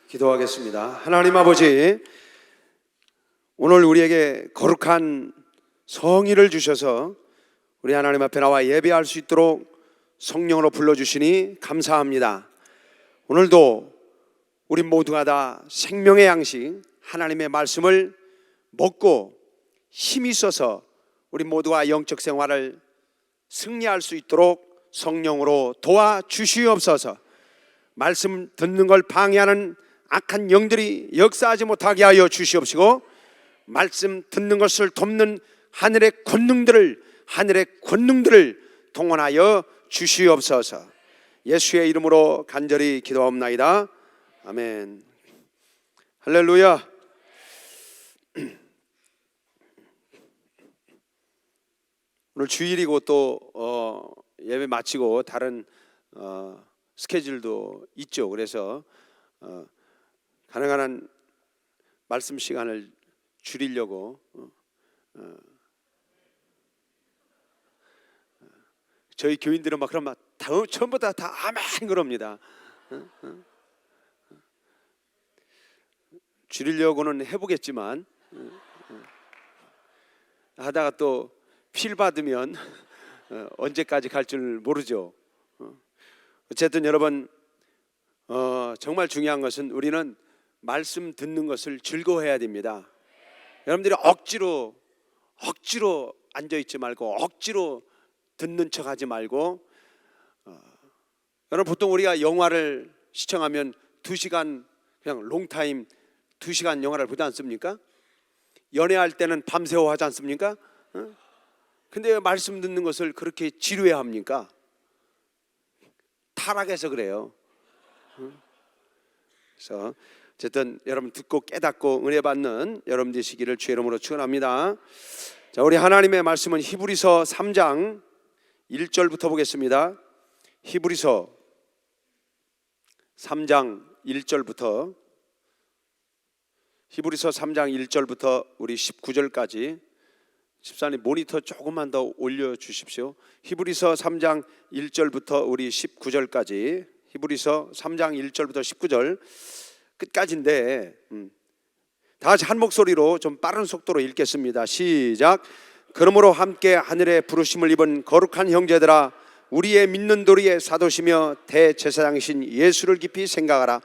기도하겠습니다. 하나님 아버지, 오늘 우리에게 거룩한 성의를 주셔서 우리 하나님 앞에 나와 예배할 수 있도록 성령으로 불러주시니 감사합니다. 오늘도 우리 모두가 다 생명의 양식 하나님의 말씀을 먹고 힘이 있어서 우리 모두가 영적 생활을 승리할 수 있도록 성령으로 도와주시옵소서. 말씀 듣는 걸 방해하는 악한 영들이 역사하지 못하게 하여 주시옵시고, 말씀 듣는 것을 돕는 하늘의 권능들을 동원하여 주시옵소서. 예수의 이름으로 간절히 기도하옵나이다. 아멘. 할렐루야. 오늘 주일이고 또 예배 마치고 다른 스케줄도 있죠. 그래서 가능한 한 말씀 시간을 줄이려고 저희 교인들은 막 그럼 전부 다 아멘 그럽니다. 줄이려고는 해보겠지만 하다가 또 필 받으면 언제까지 갈 줄 모르죠. 어쨌든 여러분, 정말 중요한 것은 우리는 말씀 듣는 것을 즐거워해야 됩니다. 여러분들이 억지로 앉아있지 말고 억지로 듣는 척하지 말고, 여러분 보통 우리가 영화를 시청하면 2시간 그냥 롱타임 2시간 영화를 보지 않습니까? 연애할 때는 밤새워 하지 않습니까? 근데 말씀 듣는 것을 그렇게 지루해 합니까? 타락해서 그래요. 그래서 어쨌든 여러분 듣고 깨닫고 은혜 받는 여러분 되시기를 주의 이름으로 축원합니다. 자, 우리 하나님의 말씀은 히브리서 3장 1절부터 보겠습니다. 히브리서 3장 1절부터 우리 19절까지. 집사님 모니터 조금만 더 올려주십시오. 히브리서 3장 1절부터 우리 19절까지. 히브리서 3장 1절부터 19절 끝까지인데 다 같이 한 목소리로 좀 빠른 속도로 읽겠습니다. 시작. 그러므로 함께 하늘의 부르심을 입은 거룩한 형제들아, 우리의 믿는 도리의 사도시며 대제사장이신 예수를 깊이 생각하라.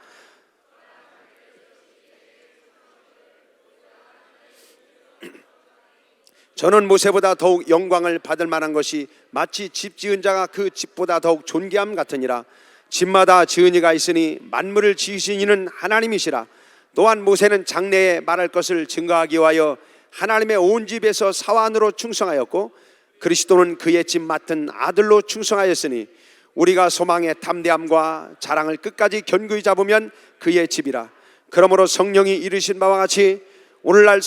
저는 모세보다 더욱 영광을 받을 만한 것이 마치 집 지은 자가 그 집보다 더욱 존귀함 같으니라. 집마다 지은 이가 있으니 만물을 지으신 이는 하나님이시라. 또한 모세는 장래에 말할 것을 증거하기 위하여 하나님의 온 집에서 사환으로 충성하였고, 그리스도는 그의 집 맡은 아들로 충성하였으니 우리가 소망의 담대함과 자랑을 끝까지 견고히 잡으면 그의 집이라. 그러므로 성령이 이르신 바와 같이 오늘날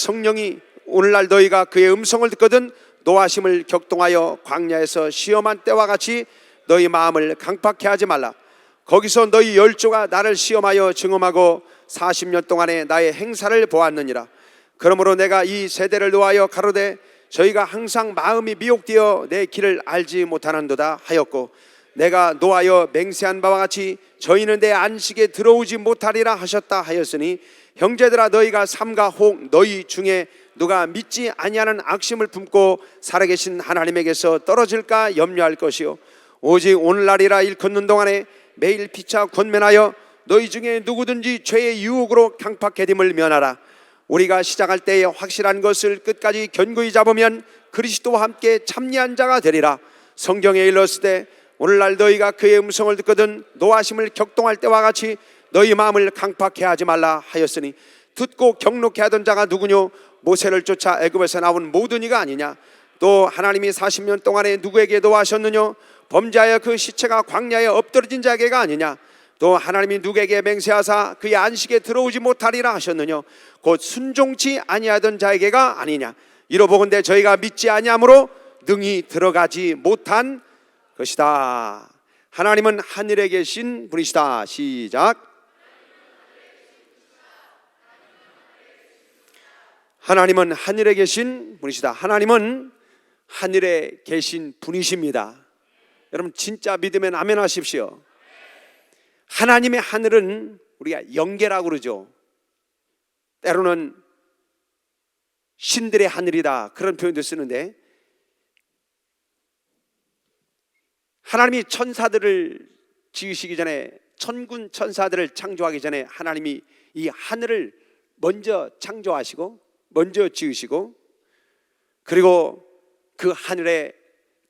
너희가 그의 음성을 듣거든 노하심을 격동하여 광야에서 시험한 때와 같이 너희 마음을 강팍해 하지 말라. 거기서 너희 열조가 나를 시험하여 증험하고 40년 동안에 나의 행사를 보았느니라. 그러므로 내가 이 세대를 노하여 가로되 저희가 항상 마음이 미혹되어 내 길을 알지 못하는도다 하였고, 내가 노하여 맹세한 바와 같이 저희는 내 안식에 들어오지 못하리라 하셨다 하였으니, 형제들아, 너희가 삼가 혹 너희 중에 누가 믿지 아니하는 악심을 품고 살아계신 하나님에게서 떨어질까 염려할 것이요, 오직 오늘날이라 일컫는 동안에 매일 피차 권면하여 너희 중에 누구든지 죄의 유혹으로 강팍해짐을 면하라. 우리가 시작할 때에 확실한 것을 끝까지 견고히 잡으면 그리스도와 함께 참여한 자가 되리라. 성경에 일렀으되 오늘날 너희가 그의 음성을 듣거든 노하심을 격동할 때와 같이 너희 마음을 강팍해 하지 말라 하였으니, 듣고 경록해 하던 자가 누구뇨? 모세를 쫓아 애굽에서 나온 모든 이가 아니냐? 또 하나님이 40년 동안에 누구에게 노하셨느냐? 범죄하여 그 시체가 광야에 엎드러진 자에게가 아니냐? 또 하나님이 누구에게 맹세하사 그의 안식에 들어오지 못하리라 하셨느냐? 곧 순종치 아니하던 자에게가 아니냐? 이로보건대 저희가 믿지 아니함으로 능히 들어가지 못한 것이다. 하나님은 하늘에 계신 분이시다. 시작. 하나님은 하늘에 계신 분이시다. 하나님은 하늘에 계신 분이십니다. 여러분 진짜 믿으면 아멘 하십시오. 하나님의 하늘은 우리가 영계라고 그러죠. 때로는 신들의 하늘이다 그런 표현도 쓰는데, 하나님이 천사들을 지으시기 전에, 천군 천사들을 창조하기 전에 하나님이 이 하늘을 먼저 창조하시고 먼저 지으시고, 그리고 그 하늘에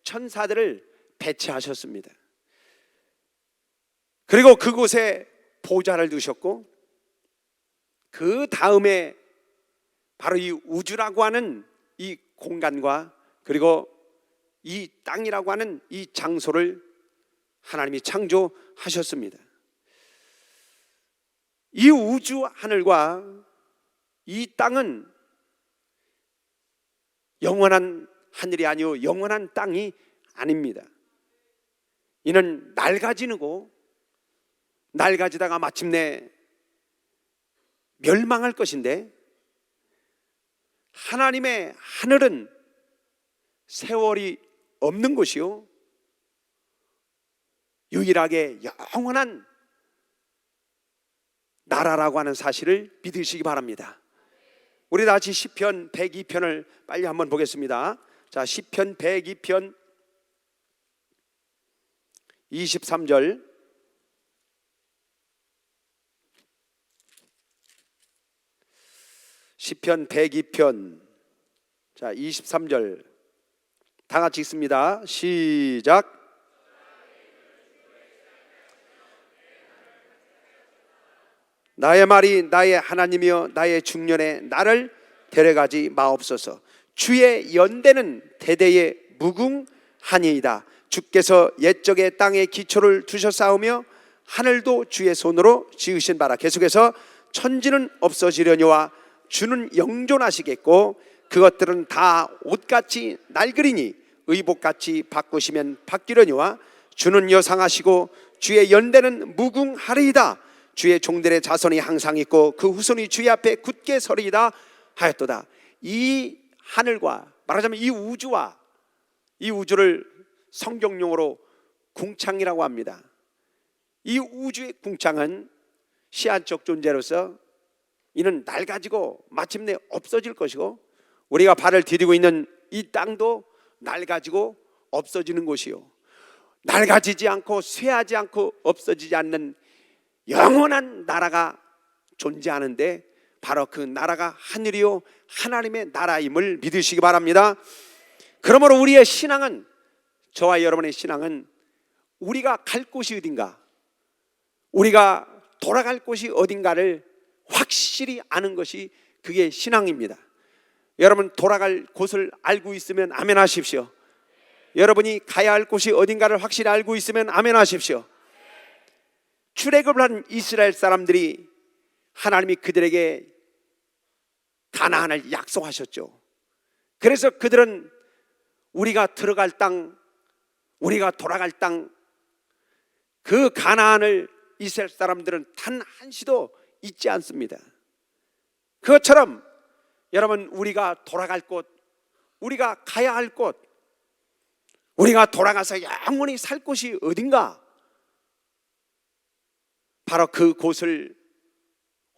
천사들을 배치하셨습니다. 그리고 그곳에 보좌를 두셨고, 그 다음에 바로 이 우주라고 하는 이 공간과 그리고 이 땅이라고 하는 이 장소를 하나님이 창조하셨습니다. 이 우주 하늘과 이 땅은 영원한 하늘이 아니요 영원한 땅이 아닙니다. 이는 낡아지고 낡아지다가 마침내 멸망할 것인데, 하나님의 하늘은 세월이 없는 곳이요 유일하게 영원한 나라라고 하는 사실을 믿으시기 바랍니다. 우리 다 같이 시편 102편을 빨리 한번 보겠습니다. 자, 시편 102편 23절. 시편 102편 자 23절 다 같이 읽습니다. 시작. 나의 말이 나의 하나님이여 나의 중년에 나를 데려가지 마옵소서. 주의 연대는 대대에 무궁하니이다. 주께서 옛적에 땅에 기초를 두셨사오며 하늘도 주의 손으로 지으신 바라. 계속해서 천지는 없어지려니와 주는 영존하시겠고 그것들은 다 옷같이 낡으리니 의복같이 바꾸시면 바뀌려니와 주는 여상하시고 주의 연대는 무궁하리이다. 주의 종들의 자손이 항상 있고 그 후손이 주의 앞에 굳게 서리이다 하였도다. 이 하늘과 말하자면 이 우주와 이 우주를 성경용어로 궁창이라고 합니다. 이 우주의 궁창은 시한적 존재로서 이는 낡아지고 마침내 없어질 것이고, 우리가 발을 디디고 있는 이 땅도 낡아지고 없어지는 곳이요 낡아지지 않고 쇠하지 않고 없어지지 않는 영원한 나라가 존재하는데, 바로 그 나라가 하늘이요 하나님의 나라임을 믿으시기 바랍니다. 그러므로 우리의 신앙은, 저와 여러분의 신앙은 우리가 갈 곳이 어딘가, 우리가 돌아갈 곳이 어딘가를 확실히 아는 것이 그게 신앙입니다. 여러분 돌아갈 곳을 알고 있으면 아멘 하십시오. 여러분이 가야 할 곳이 어딘가를 확실히 알고 있으면 아멘 하십시오. 출애굽을 한 이스라엘 사람들이 하나님이 그들에게 가나안을 약속하셨죠. 그래서 그들은 우리가 들어갈 땅, 우리가 돌아갈 땅, 그 가나안을 이스라엘 사람들은 단 한시도 잊지 않습니다. 그것처럼 여러분 우리가 돌아갈 곳, 우리가 가야 할 곳, 우리가 돌아가서 영원히 살 곳이 어딘가, 바로 그 곳을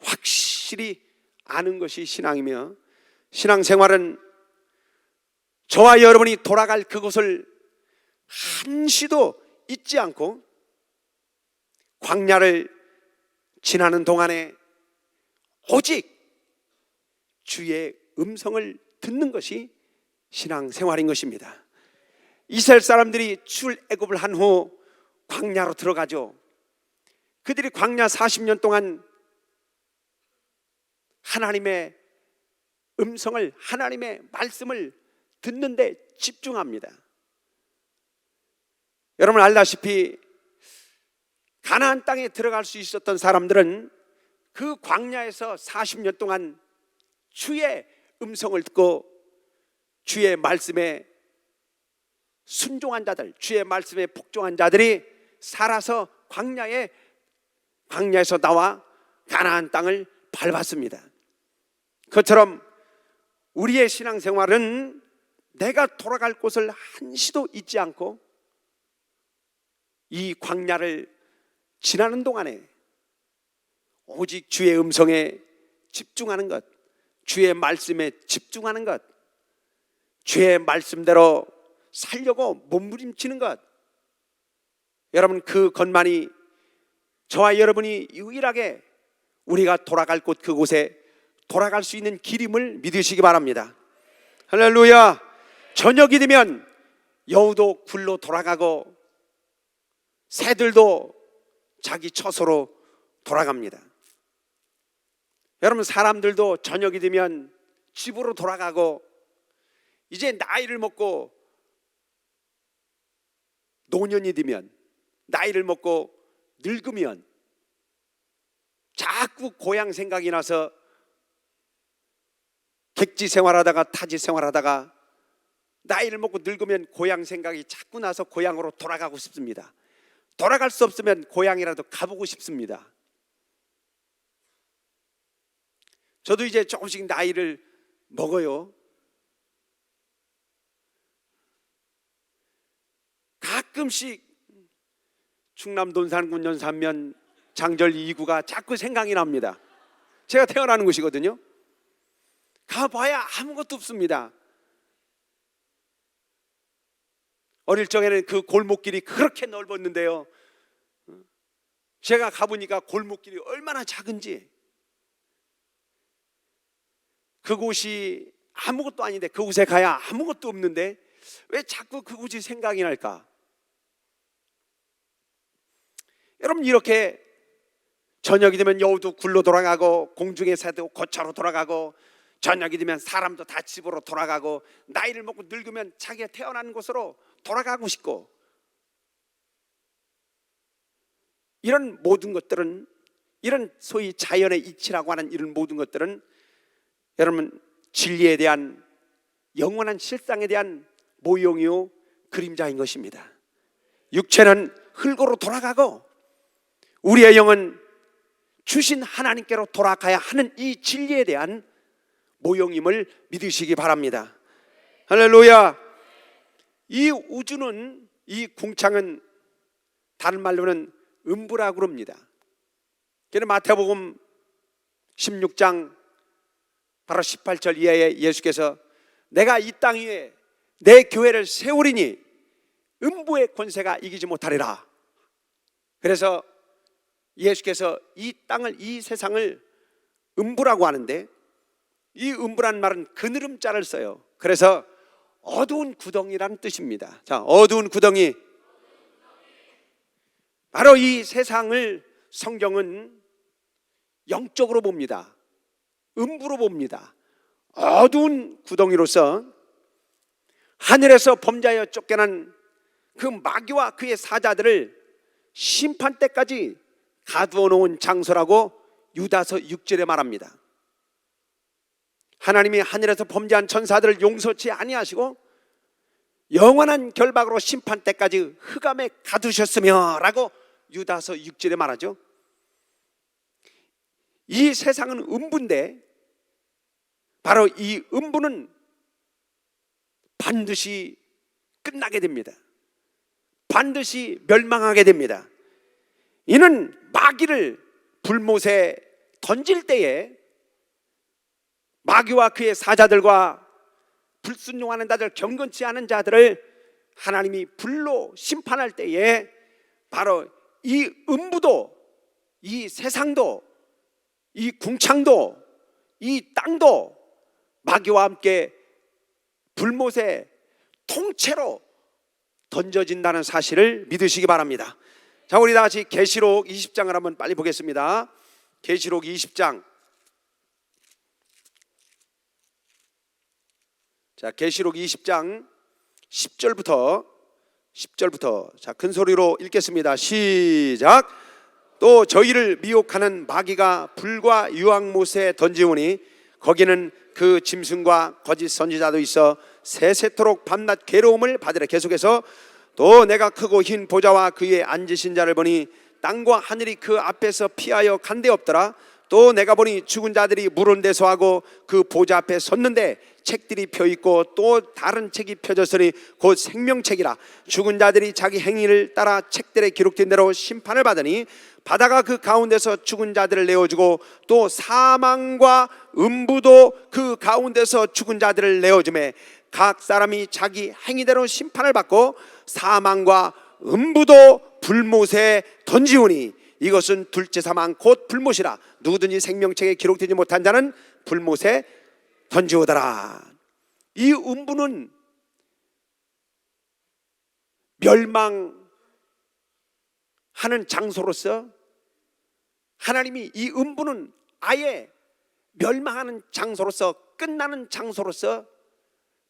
확실히 아는 것이 신앙이며, 신앙생활은 저와 여러분이 돌아갈 그곳을 한시도 잊지 않고 광야를 지나는 동안에 오직 주의 음성을 듣는 것이 신앙생활인 것입니다. 이스라엘 사람들이 출애굽을 한 후 광야로 들어가죠. 그들이 광야 40년 동안 하나님의 음성을, 하나님의 말씀을 듣는데 집중합니다. 여러분 알다시피 가나안 땅에 들어갈 수 있었던 사람들은 그 광야에서 40년 동안 주의 음성을 듣고 주의 말씀에 순종한 자들, 주의 말씀에 복종한 자들이 살아서 광야에서 나와 가나안 땅을 밟았습니다. 그것처럼 우리의 신앙생활은 내가 돌아갈 곳을 한시도 잊지 않고 이 광야를 지나는 동안에 오직 주의 음성에 집중하는 것, 주의 말씀에 집중하는 것, 주의 말씀대로 살려고 몸부림치는 것, 여러분 그것만이 저와 여러분이 유일하게 우리가 돌아갈 곳 그곳에 돌아갈 수 있는 길임을 믿으시기 바랍니다. 할렐루야. 저녁이 되면 여우도 굴로 돌아가고 새들도 자기 처소로 돌아갑니다. 여러분 사람들도 저녁이 되면 집으로 돌아가고, 이제 나이를 먹고 노년이 되면, 나이를 먹고 늙으면 자꾸 고향 생각이 나서 객지 생활하다가 타지 생활하다가 나이를 먹고 늙으면 고향 생각이 자꾸 나서 고향으로 돌아가고 싶습니다. 돌아갈 수 없으면 고향이라도 가보고 싶습니다. 저도 이제 조금씩 나이를 먹어요. 가끔씩 충남 돈산군 연산면 장절 2구가 자꾸 생각이 납니다. 제가 태어나는 곳이거든요. 가봐야 아무것도 없습니다. 어릴 적에는 그 골목길이 그렇게 넓었는데요, 제가 가보니까 골목길이 얼마나 작은지, 그곳이 아무것도 아닌데, 그곳에 가야 아무것도 없는데 왜 자꾸 그곳이 생각이 날까? 여러분 이렇게 저녁이 되면 여우도 굴로 돌아가고 공중의 새도 고차로 돌아가고, 저녁이 되면 사람도 다 집으로 돌아가고, 나이를 먹고 늙으면 자기가 태어난 곳으로 돌아가고 싶고, 이런 모든 것들은, 이런 소위 자연의 이치라고 하는 이런 모든 것들은 여러분 진리에 대한, 영원한 실상에 대한 모형이요 그림자인 것입니다. 육체는 흙으로 돌아가고 우리의 영은 주신 하나님께로 돌아가야 하는 이 진리에 대한 모형임을 믿으시기 바랍니다. 할렐루야. 이 우주는, 이 궁창은 다른 말로는 음부라고 합니다. 그래서 마태복음 16장 바로 18절 이하에 예수께서 내가 이 땅 위에 내 교회를 세우리니 음부의 권세가 이기지 못하리라. 그래서 예수께서 이 땅을, 이 세상을 음부라고 하는데, 이 음부란 말은 그늘음자를 써요. 그래서 어두운 구덩이라는 뜻입니다. 자, 어두운 구덩이, 바로 이 세상을 성경은 영적으로 봅니다. 음부로 봅니다. 어두운 구덩이로서 하늘에서 범죄하여 쫓겨난 그 마귀와 그의 사자들을 심판 때까지 가두어 놓은 장소라고 유다서 6절에 말합니다. 하나님이 하늘에서 범죄한 천사들을 용서치 아니하시고 영원한 결박으로 심판 때까지 흑암에 가두셨으며 라고 유다서 6절에 말하죠. 이 세상은 음부인데, 바로 이 음부는 반드시 끝나게 됩니다. 반드시 멸망하게 됩니다. 이는 마귀를 불못에 던질 때에 마귀와 그의 사자들과 불순종하는 자들, 경건치 않은 자들을 하나님이 불로 심판할 때에 바로 이 음부도, 이 세상도, 이 궁창도, 이 땅도 마귀와 함께 불못에 통째로 던져진다는 사실을 믿으시기 바랍니다. 자, 우리 다 같이 계시록 20장을 한번 빨리 보겠습니다. 계시록 20장. 자, 계시록 20장 10절부터 자, 큰 소리로 읽겠습니다. 시작. 또 저희를 미혹하는 마귀가 불과 유황못에 던지오니 거기는 그 짐승과 거짓 선지자도 있어 세세토록 밤낮 괴로움을 받으라. 계속해서 또 내가 크고 흰 보좌와 그에 앉으신 자를 보니 땅과 하늘이 그 앞에서 피하여 간데 없더라. 또 내가 보니 죽은 자들이 물은 데서 하고 그 보좌 앞에 섰는데 책들이 펴 있고 또 다른 책이 펴졌으니 곧 생명책이라. 죽은 자들이 자기 행위를 따라 책들에 기록된 대로 심판을 받으니 바다가 그 가운데서 죽은 자들을 내어주고 또 사망과 음부도 그 가운데서 죽은 자들을 내어주매 각 사람이 자기 행위대로 심판을 받고 사망과 음부도 불못에 던지우니 이것은 둘째 사망 곧 불못이라. 누구든지 생명책에 기록되지 못한 자는 불못에 던지우더라. 이 음부는 멸망하는 장소로서, 하나님이 이 음부는 아예 멸망하는 장소로서, 끝나는 장소로서,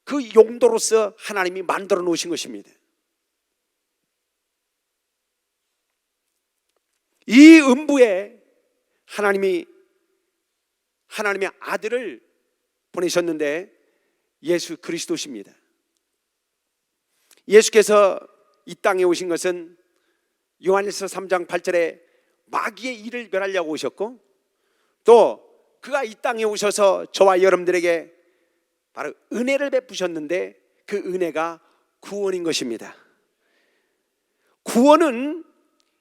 그 용도로서 하나님이 만들어 놓으신 것입니다. 이 음부에 하나님이 하나님의 아들을 보내셨는데 예수 그리스도십니다. 예수께서 이 땅에 오신 것은 요한일서 3장 8절에 마귀의 일을 멸하려고 오셨고, 또 그가 이 땅에 오셔서 저와 여러분들에게 바로 은혜를 베푸셨는데 그 은혜가 구원인 것입니다. 구원은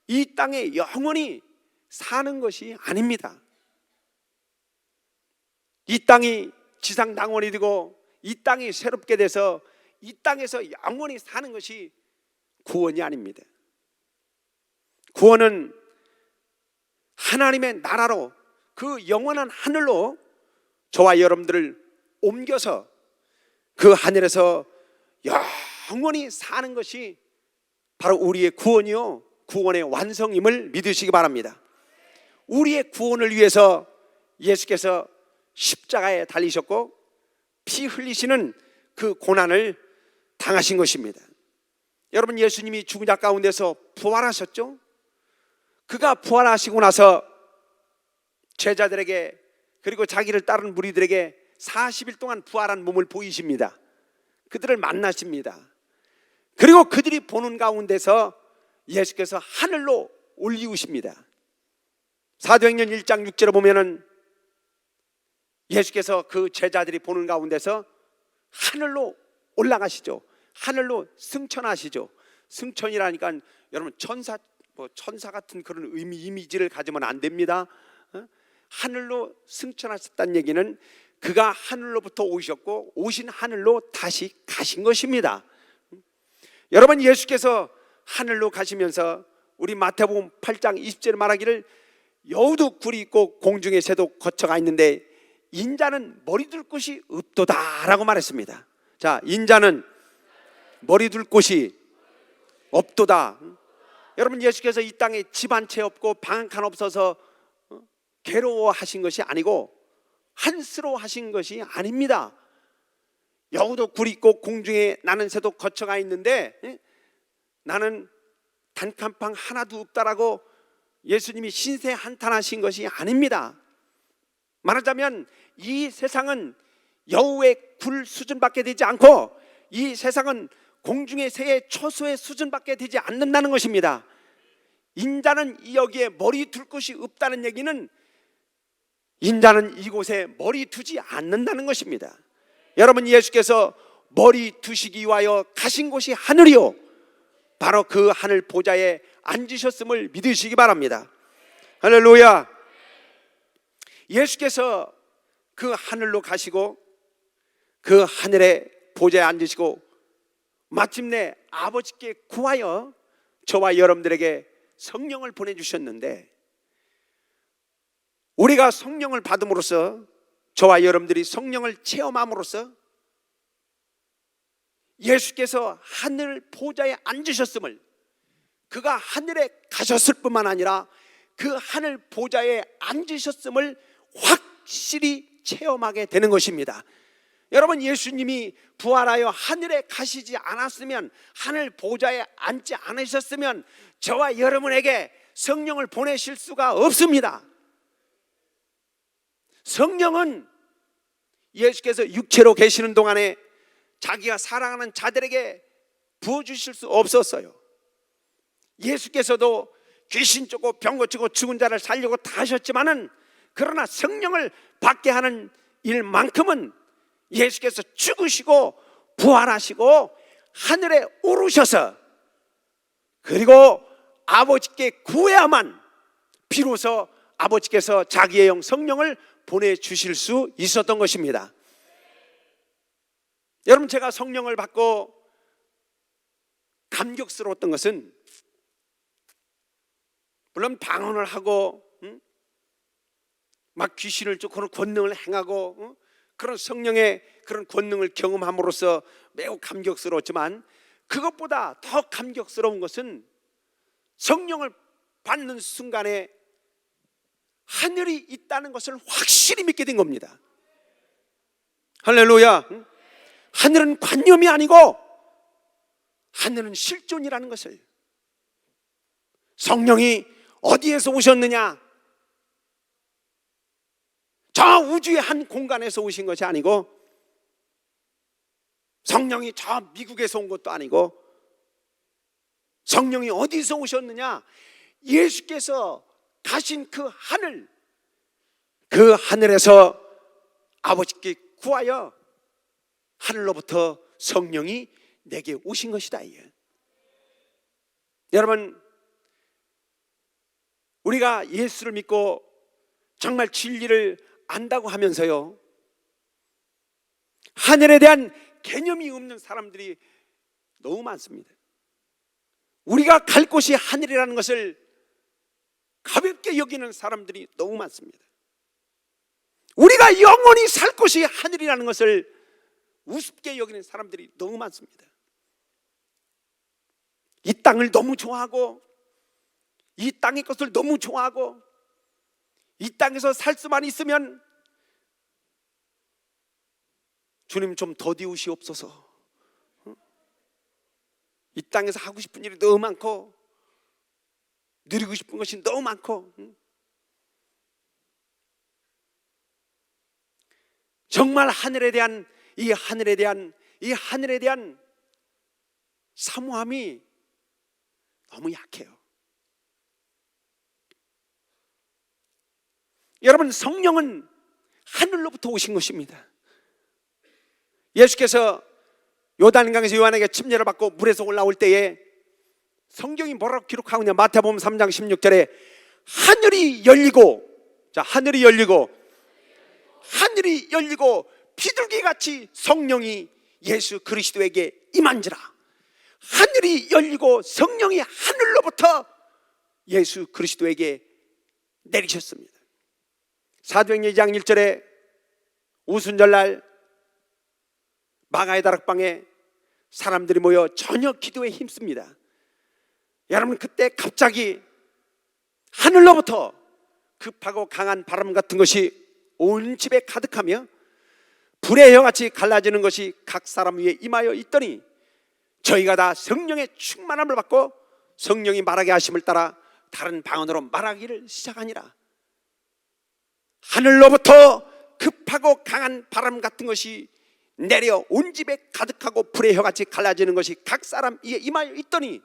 이 땅에 영원히 사는 것이 아닙니다. 이 땅이 지상당원이 되고 이 땅이 새롭게 돼서 이 땅에서 영원히 사는 것이 구원이 아닙니다. 구원은 하나님의 나라로, 그 영원한 하늘로 저와 여러분들을 옮겨서 그 하늘에서 영원히 사는 것이 바로 우리의 구원이요, 구원의 완성임을 믿으시기 바랍니다. 우리의 구원을 위해서 예수께서 십자가에 달리셨고 피 흘리시는 그 고난을 당하신 것입니다. 여러분, 예수님이 죽은 자 가운데서 부활하셨죠? 그가 부활하시고 나서 제자들에게, 그리고 자기를 따르는 무리들에게 40일 동안 부활한 몸을 보이십니다. 그들을 만나십니다. 그리고 그들이 보는 가운데서 예수께서 하늘로 올리우십니다. 사도행전 1장 6절에 보면은 예수께서 그 제자들이 보는 가운데서 하늘로 올라가시죠. 하늘로 승천하시죠. 승천이라니까 여러분 천사 같은 그런 이미지를 가지면 안 됩니다. 하늘로 승천하셨다는 얘기는 그가 하늘로부터 오셨고 오신 하늘로 다시 가신 것입니다. 여러분, 예수께서 하늘로 가시면서 우리 마태복음 8장 20절에 말하기를 여우도 굴이 있고 공중의 새도 거처가 있는데 인자는 머리 둘 곳이 없도다라고 말했습니다. 자, 인자는 머리 둘 곳이 없도다. 여러분, 예수께서 이 땅에 집 한 채 없고 방 한 칸 없어서 괴로워하신 것이 아니고 한스러워하신 것이 아닙니다. 여우도 굴이 있고 공중에 나는 새도 거처가 있는데 나는 단칸방 하나도 없다라고 예수님이 신세 한탄하신 것이 아닙니다. 말하자면 이 세상은 여우의 굴 수준밖에 되지 않고 이 세상은 공중의 새의 초소의 수준밖에 되지 않는다는 것입니다. 인자는 여기에 머리 둘 곳이 없다는 얘기는 인자는 이곳에 머리 두지 않는다는 것입니다. 여러분, 예수께서 머리 두시기 위하여 가신 곳이 하늘이요, 바로 그 하늘 보좌에 앉으셨음을 믿으시기 바랍니다. 할렐루야. 예수께서 그 하늘로 가시고 그 하늘의 보좌에 앉으시고 마침내 아버지께 구하여 저와 여러분들에게 성령을 보내주셨는데, 우리가 성령을 받음으로써, 저와 여러분들이 성령을 체험함으로써 예수께서 하늘 보좌에 앉으셨음을, 그가 하늘에 가셨을 뿐만 아니라 그 하늘 보좌에 앉으셨음을 확실히 체험하게 되는 것입니다. 여러분, 예수님이 부활하여 하늘에 가시지 않았으면, 하늘 보좌에 앉지 않으셨으면 저와 여러분에게 성령을 보내실 수가 없습니다. 성령은 예수께서 육체로 계시는 동안에 자기가 사랑하는 자들에게 부어주실 수 없었어요. 예수께서도 귀신 쫓고 병 고치고 죽은 자를 살리고 다 하셨지만은, 그러나 성령을 받게 하는 일만큼은 예수께서 죽으시고 부활하시고 하늘에 오르셔서 그리고 아버지께 구해야만 비로소 아버지께서 자기의 영 성령을 보내주실 수 있었던 것입니다. 여러분, 제가 성령을 받고 감격스러웠던 것은 물론 방언을 하고 막 귀신을 쫓고 권능을 행하고 그런 성령의 그런 권능을 경험함으로써 매우 감격스러웠지만, 그것보다 더 감격스러운 것은 성령을 받는 순간에 하늘이 있다는 것을 확실히 믿게 된 겁니다. 할렐루야. 하늘은 관념이 아니고 하늘은 실존이라는 것을, 성령이 어디에서 오셨느냐, 저 우주의 한 공간에서 오신 것이 아니고, 성령이 저 미국에서 온 것도 아니고, 성령이 어디서 오셨느냐, 예수께서 가신 그 하늘, 그 하늘에서 아버지께 구하여 하늘로부터 성령이 내게 오신 것이다. 여러분, 우리가 예수를 믿고 정말 진리를 안다고 하면서요, 하늘에 대한 개념이 없는 사람들이 너무 많습니다. 우리가 갈 곳이 하늘이라는 것을 가볍게 여기는 사람들이 너무 많습니다. 우리가 영원히 살 곳이 하늘이라는 것을 우습게 여기는 사람들이 너무 많습니다. 이 땅을 너무 좋아하고, 이 땅의 것을 너무 좋아하고, 이 땅에서 살 수만 있으면 주님 좀 더디우시옵소서. 이 땅에서 하고 싶은 일이 너무 많고, 누리고 싶은 것이 너무 많고, 정말 하늘에 대한 이 하늘에 대한 사모함이 너무 약해요. 여러분, 성령은 하늘로부터 오신 것입니다. 예수께서 요단강에서 요한에게 침례를 받고 물에서 올라올 때에 성경이 뭐라고 기록하고 있냐, 마태복음 3장 16절에 하늘이 열리고, 자, 하늘이 열리고 비둘기같이 성령이 예수 그리스도에게 임한지라. 하늘이 열리고 성령이 하늘로부터 예수 그리스도에게 내리셨습니다. 사도행전 2장 1절에 오순절날 마가의 다락방에 사람들이 모여 저녁 기도에 힘씁니다. 여러분, 그때 갑자기 하늘로부터 급하고 강한 바람 같은 것이 온 집에 가득하며 불의 혀같이 갈라지는 것이 각 사람 위에 임하여 있더니 저희가 다 성령의 충만함을 받고 성령이 말하게 하심을 따라 다른 방언으로 말하기를 시작하니라. 하늘로부터 급하고 강한 바람 같은 것이 내려 온 집에 가득하고 불의 혀같이 갈라지는 것이 각 사람 위에 임하여 있더니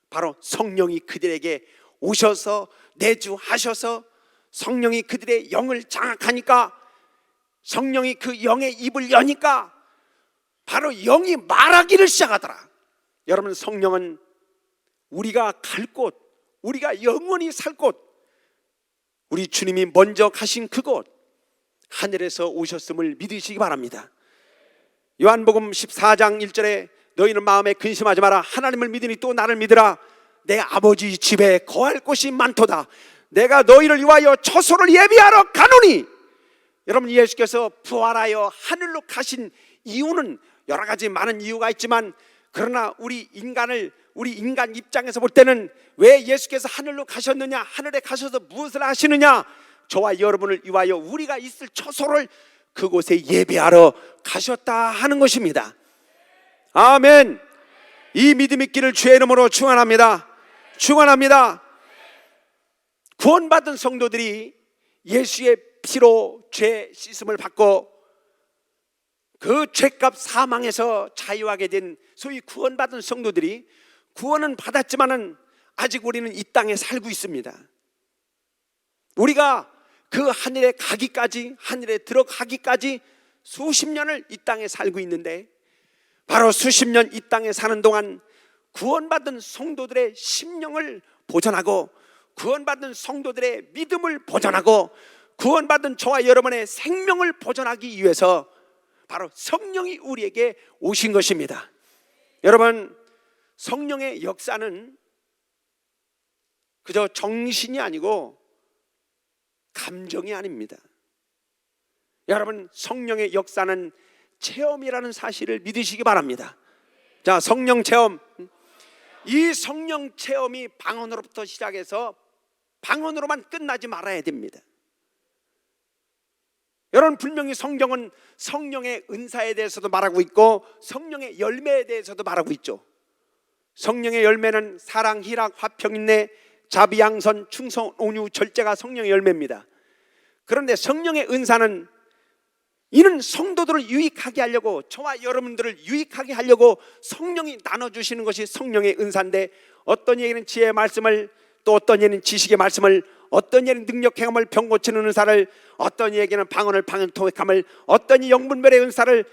바로 성령이 그들에게 오셔서 내주하셔서 성령이 그들의 영을 장악하니까, 성령이 그 영의 입을 여니까 바로 영이 말하기를 시작하더라. 여러분, 성령은 우리가 갈 곳, 우리가 영원히 살 곳, 우리 주님이 먼저 가신 그곳 하늘에서 오셨음을 믿으시기 바랍니다. 요한복음 14장 1절에 너희는 마음에 근심하지 마라. 하나님을 믿으니 또 나를 믿으라. 내 아버지 집에 거할 곳이 많도다. 내가 너희를 위하여 처소를 예비하러 가노니. 여러분, 예수께서 부활하여 하늘로 가신 이유는 여러 가지 많은 이유가 있지만, 그러나 우리 인간 입장에서 볼 때는 왜 예수께서 하늘로 가셨느냐, 하늘에 가셔서 무엇을 하시느냐, 저와 여러분을 위하여 우리가 있을 처소를 그곳에 예배하러 가셨다 하는 것입니다. 아멘. 이 믿음 있기를 주의 이름으로 축원합니다. 축원합니다. 구원받은 성도들이 예수의 피로 죄 씻음을 받고 그 죄값 사망에서 자유하게 된 소위 구원받은 성도들이, 구원은 받았지만은 아직 우리는 이 땅에 살고 있습니다. 우리가 그 하늘에 가기까지, 하늘에 들어가기까지 수십 년을 이 땅에 살고 있는데, 바로 수십 년 이 땅에 사는 동안 구원받은 성도들의 심령을 보존하고, 구원받은 성도들의 믿음을 보존하고, 구원받은 저와 여러분의 생명을 보존하기 위해서 바로 성령이 우리에게 오신 것입니다. 여러분, 성령의 역사는 그저 정신이 아니고 감정이 아닙니다. 여러분, 성령의 역사는 체험이라는 사실을 믿으시기 바랍니다. 자, 성령 체험. 이 성령 체험이 방언으로부터 시작해서 방언으로만 끝나지 말아야 됩니다. 여러분, 분명히 성경은 성령의 은사에 대해서도 말하고 있고 성령의 열매에 대해서도 말하고 있죠. 성령의 열매는 사랑, 희락, 화평, 인내, 자비, 양선, 충성, 온유, 절제가 성령의 열매입니다. 그런데 성령의 은사는 이는 성도들을 유익하게 하려고, 저와 여러분들을 유익하게 하려고 성령이 나눠주시는 것이 성령의 은사인데, 어떤 얘기는 지혜의 말씀을, 또 어떤 얘기는 지식의 말씀을, 어떤 얘기는 능력 행함을, 병 고치는 은사를, 어떤 얘기는 방언을, 방언 통역함을, 어떤 이 영분별의 은사를,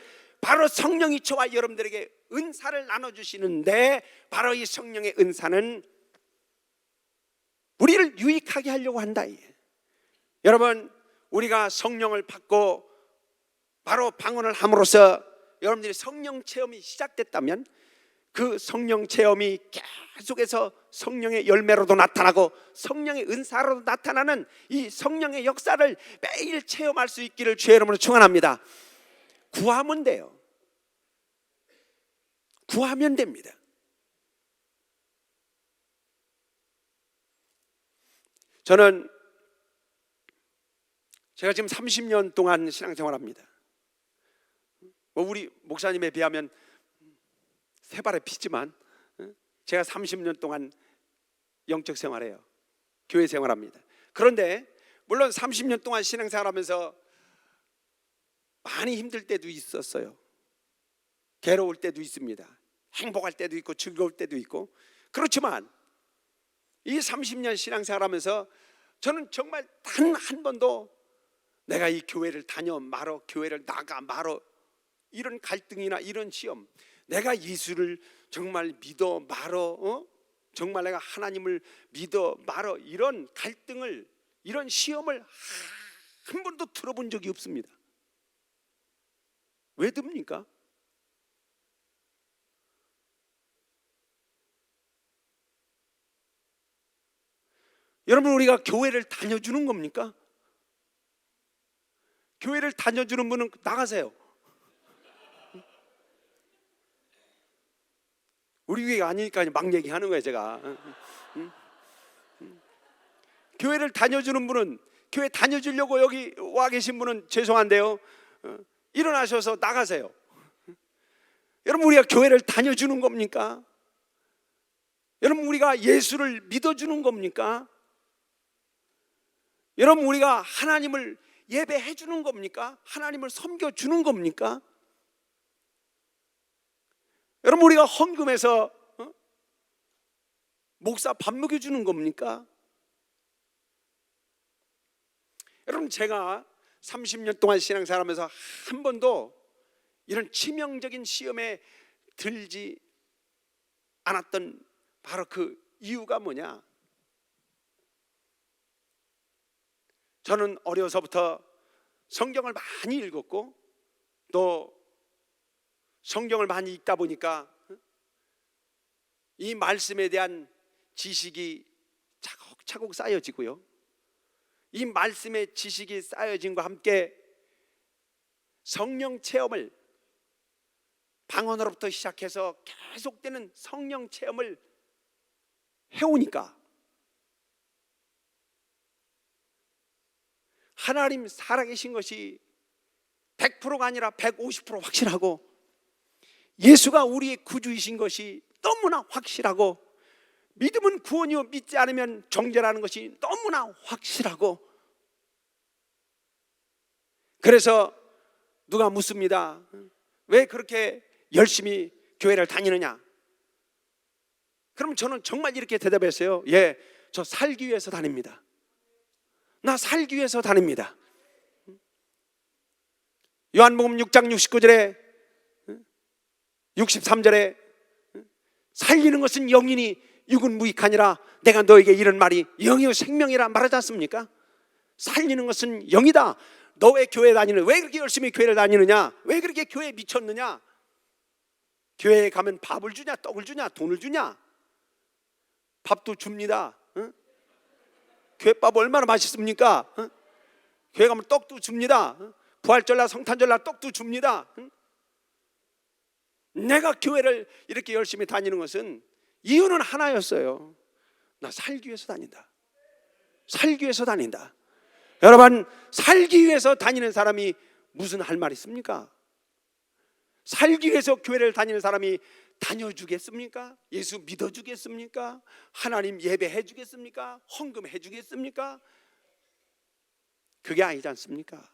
바로 성령이 저와 여러분들에게 은사를 나눠주시는데, 바로 이 성령의 은사는 우리를 유익하게 하려고 한다. 여러분, 우리가 성령을 받고 바로 방언을 함으로써 여러분들이 성령 체험이 시작됐다면, 그 성령 체험이 계속해서 성령의 열매로도 나타나고 성령의 은사로도 나타나는 이 성령의 역사를 매일 체험할 수 있기를 주의 이름으로 축원합니다. 구하면 돼요. 구하면 됩니다. 제가 지금 30년 동안 신앙생활합니다. 우리 목사님에 비하면 세 발의 피지만 제가 30년 동안 영적 생활해요. 교회 생활합니다. 그런데 물론 30년 동안 신앙생활하면서 많이 힘들 때도 있었어요. 괴로울 때도 있습니다. 행복할 때도 있고 즐거울 때도 있고. 그렇지만 이 30년 신앙생활하면서 저는 정말 단 한 번도 내가 이 교회를 다녀 말어, 교회를 나가 말어, 이런 갈등이나 이런 시험, 내가 예수를 정말 믿어 말어, 정말 내가 하나님을 믿어 말어, 이런 갈등을, 이런 시험을 한 번도 들어본 적이 없습니다. 왜 듭니까? 여러분, 우리가 교회를 다녀주는 겁니까? 교회를 다녀주는 분은 나가세요. 우리 교회가 아니니까 막 얘기하는 거예요, 제가. 교회를 다녀주는 분은, 교회 다녀주려고 여기 와 계신 분은 죄송한데요, 일어나셔서 나가세요. 여러분, 우리가 교회를 다녀주는 겁니까? 여러분, 우리가 예수를 믿어주는 겁니까? 여러분, 우리가 하나님을 예배해 주는 겁니까? 하나님을 섬겨주는 겁니까? 여러분, 우리가 헌금해서 목사 밥 먹여주는 겁니까? 여러분, 제가 30년 동안 신앙생활하면서 한 번도 이런 치명적인 시험에 들지 않았던 바로 그 이유가 뭐냐? 저는 어려서부터 성경을 많이 읽었고 또 성경을 많이 읽다 보니까 이 말씀에 대한 지식이 차곡차곡 쌓여지고요, 이 말씀의 지식이 쌓여짐과 함께 성령 체험을, 방언으로부터 시작해서 계속되는 성령 체험을 해오니까 하나님 살아계신 것이 100%가 아니라 150% 확실하고, 예수가 우리의 구주이신 것이 너무나 확실하고, 믿음은 구원이요 믿지 않으면 정죄라는 것이 너무나 확실하고, 그래서 누가 묻습니다. 왜 그렇게 열심히 교회를 다니느냐? 그럼 저는 정말 이렇게 대답했어요. 예, 저 살기 위해서 다닙니다. 나 살기 위해서 다닙니다. 요한복음 6장 69절에 63절에 살리는 것은 영이니 육은 무익하니라. 내가 너에게 이런 말이 영이요 생명이라 말하지 않습니까? 살리는 것은 영이다. 너 왜 교회 다니는, 왜 그렇게 열심히 교회를 다니느냐? 왜 그렇게 교회에 미쳤느냐? 교회에 가면 밥을 주냐, 떡을 주냐, 돈을 주냐? 밥도 줍니다. 교회밥 얼마나 맛있습니까? 교회 가면 떡도 줍니다. 부활절날 성탄절날 떡도 줍니다. 내가 교회를 이렇게 열심히 다니는 것은 이유는 하나였어요. 나 살기 위해서 다닌다. 살기 위해서 다닌다. 여러분, 살기 위해서 다니는 사람이 무슨 할 말 있습니까? 살기 위해서 교회를 다니는 사람이 다녀주겠습니까? 예수 믿어주겠습니까? 하나님 예배해 주겠습니까? 헌금해 주겠습니까? 그게 아니지 않습니까?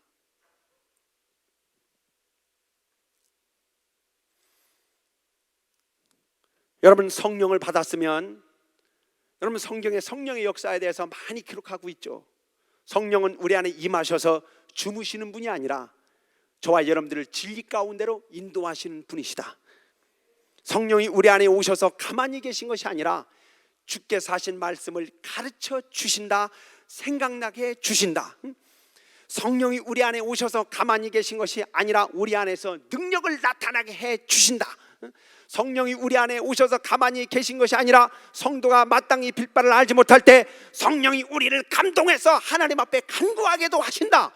여러분, 성령을 받았으면 여러분 성경에 성령의 역사에 대해서 많이 기록하고 있죠. 성령은 우리 안에 임하셔서 주무시는 분이 아니라 저와 여러분들을 진리 가운데로 인도하시는 분이시다. 성령이 우리 안에 오셔서 가만히 계신 것이 아니라 주께서 하신 말씀을 가르쳐 주신다, 생각나게 해 주신다. 성령이 우리 안에 오셔서 가만히 계신 것이 아니라 우리 안에서 능력을 나타나게 해 주신다. 성령이 우리 안에 오셔서 가만히 계신 것이 아니라 성도가 마땅히 빌바를 알지 못할 때 성령이 우리를 감동해서 하나님 앞에 간구하게도 하신다.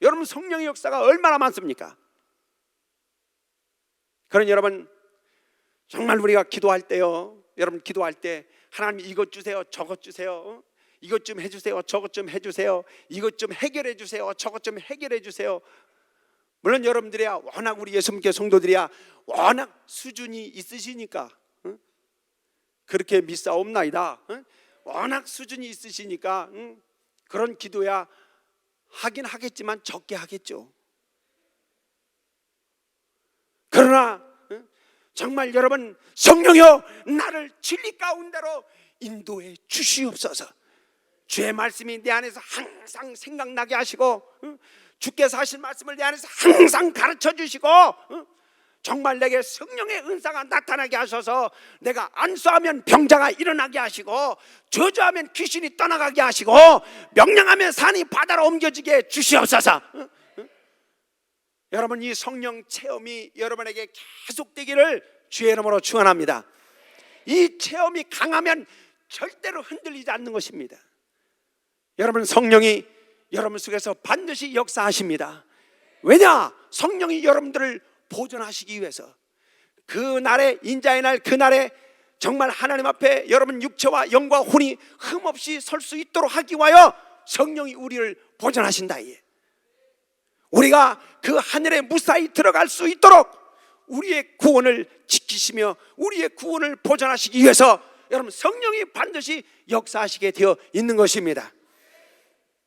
여러분, 성령의 역사가 얼마나 많습니까? 그러니 여러분, 정말 우리가 기도할 때요, 여러분 기도할 때 하나님 이것 주세요, 저것 주세요, 이것 좀 해주세요, 저것 좀 해주세요, 이것 좀 해결해 주세요, 저것 좀 해결해 주세요. 물론 여러분들이야 워낙 우리 예수님께 성도들이야 워낙 수준이 있으시니까 그렇게 믿사옵나이다. 워낙 수준이 있으시니까 그런 기도야 하긴 하겠지만 적게 하겠죠. 그러나 정말 여러분, 성령이여 나를 진리 가운데로 인도해 주시옵소서. 주의 말씀이 내 안에서 항상 생각나게 하시고 주께서 하신 말씀을 내 안에서 항상 가르쳐 주시고 정말 내게 성령의 은사가 나타나게 하셔서 내가 안수하면 병자가 일어나게 하시고 저주하면 귀신이 떠나가게 하시고 명령하면 산이 바다로 옮겨지게 주시옵소서. 여러분, 이 성령 체험이 여러분에게 계속되기를 주의 이름으로 축원합니다. 이 체험이 강하면 절대로 흔들리지 않는 것입니다. 여러분, 성령이 여러분 속에서 반드시 역사하십니다. 왜냐? 성령이 여러분들을 보존하시기 위해서. 그날의 인자의 날, 그날에 정말 하나님 앞에 여러분 육체와 영과 혼이 흠없이 설 수 있도록 하기 위하여 성령이 우리를 보존하신다. 우리가 그 하늘에 무사히 들어갈 수 있도록 우리의 구원을 지키시며 우리의 구원을 보존하시기 위해서 여러분 성령이 반드시 역사하시게 되어 있는 것입니다.